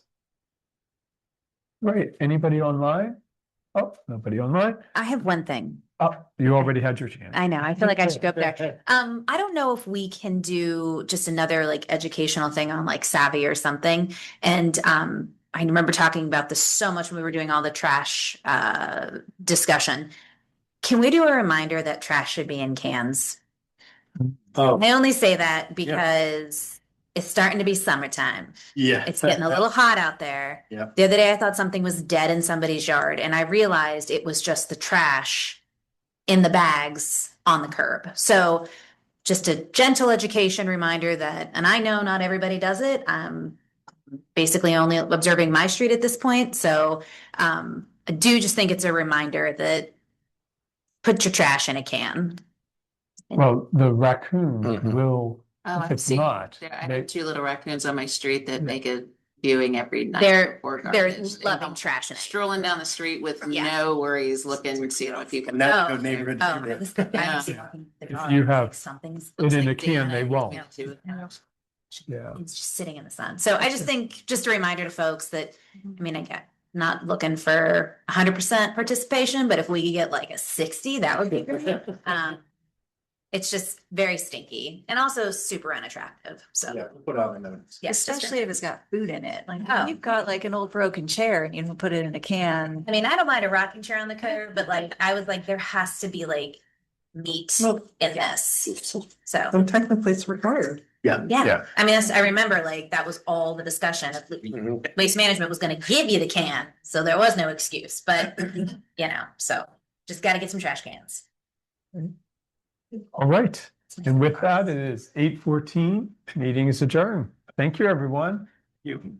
Speaker 1: Right, anybody online? Oh, nobody online?
Speaker 10: I have one thing.
Speaker 1: Oh, you already had your chance.
Speaker 10: I know, I feel like I should go up there. I don't know if we can do just another like educational thing on like Savvy or something. And I remember talking about this so much when we were doing all the trash discussion. Can we do a reminder that trash should be in cans?
Speaker 2: Oh,
Speaker 10: I only say that because it's starting to be summertime.
Speaker 2: yeah.
Speaker 10: It's getting a little hot out there.
Speaker 2: Yeah.
Speaker 10: The other day I thought something was dead in somebody's yard and I realized it was just the trash in the bags on the curb. So just a gentle education reminder that, and I know not everybody does it. I'm basically only observing my street at this point. So I do just think it's a reminder that put your trash in a can.
Speaker 1: Well, the raccoon
Speaker 8: Mhm.
Speaker 1: will,
Speaker 9: Oh,
Speaker 1: if
Speaker 9: I've
Speaker 1: it's
Speaker 9: seen,
Speaker 1: not,
Speaker 9: I
Speaker 1: they-
Speaker 9: have 2 little raccoons on my street that make a viewing every night.
Speaker 10: They're
Speaker 9: before
Speaker 10: they're
Speaker 9: garbage. They
Speaker 10: loving
Speaker 9: come
Speaker 10: trash in it.
Speaker 9: Strolling down the street with
Speaker 10: Yeah.
Speaker 9: no worries, looking, see if you can.
Speaker 2: And that's a
Speaker 10: Oh,
Speaker 2: good neighborhood. to
Speaker 10: Oh,
Speaker 2: do that.
Speaker 10: this- I
Speaker 9: Yeah.
Speaker 10: was walking the
Speaker 1: If
Speaker 10: dog,
Speaker 1: you
Speaker 10: like,
Speaker 1: have
Speaker 10: something's
Speaker 1: it in a
Speaker 9: like
Speaker 1: can, they
Speaker 9: Dan,
Speaker 1: won't.
Speaker 9: yeah, too.
Speaker 1: Yeah.
Speaker 10: It's just sitting in the sun. So I just think, just a reminder to folks that, I mean, I get not looking for 100% participation, but if we could get like a 60, that would be great. It's just very stinky and also super unattractive. So
Speaker 2: Yeah, we'll put out in minutes.
Speaker 10: yes,
Speaker 3: Especially if it's got food in it. Like,
Speaker 10: Oh.
Speaker 3: you've got like an old broken chair and you don't put it in a can.
Speaker 10: I mean, I don't mind a rocking chair on the curb, but like, I was like, there has to be like meat
Speaker 4: Well,
Speaker 10: in this. So,
Speaker 4: and technically it's required.
Speaker 10: yeah,
Speaker 1: Yeah.
Speaker 10: I mean, I remember like that was all the discussion. Waste management was gonna give you the can, so there was no excuse, but so just gotta get some trash cans.
Speaker 1: All right. And with that, it is 8:14. Meeting is adjourned. Thank you, everyone.
Speaker 2: You.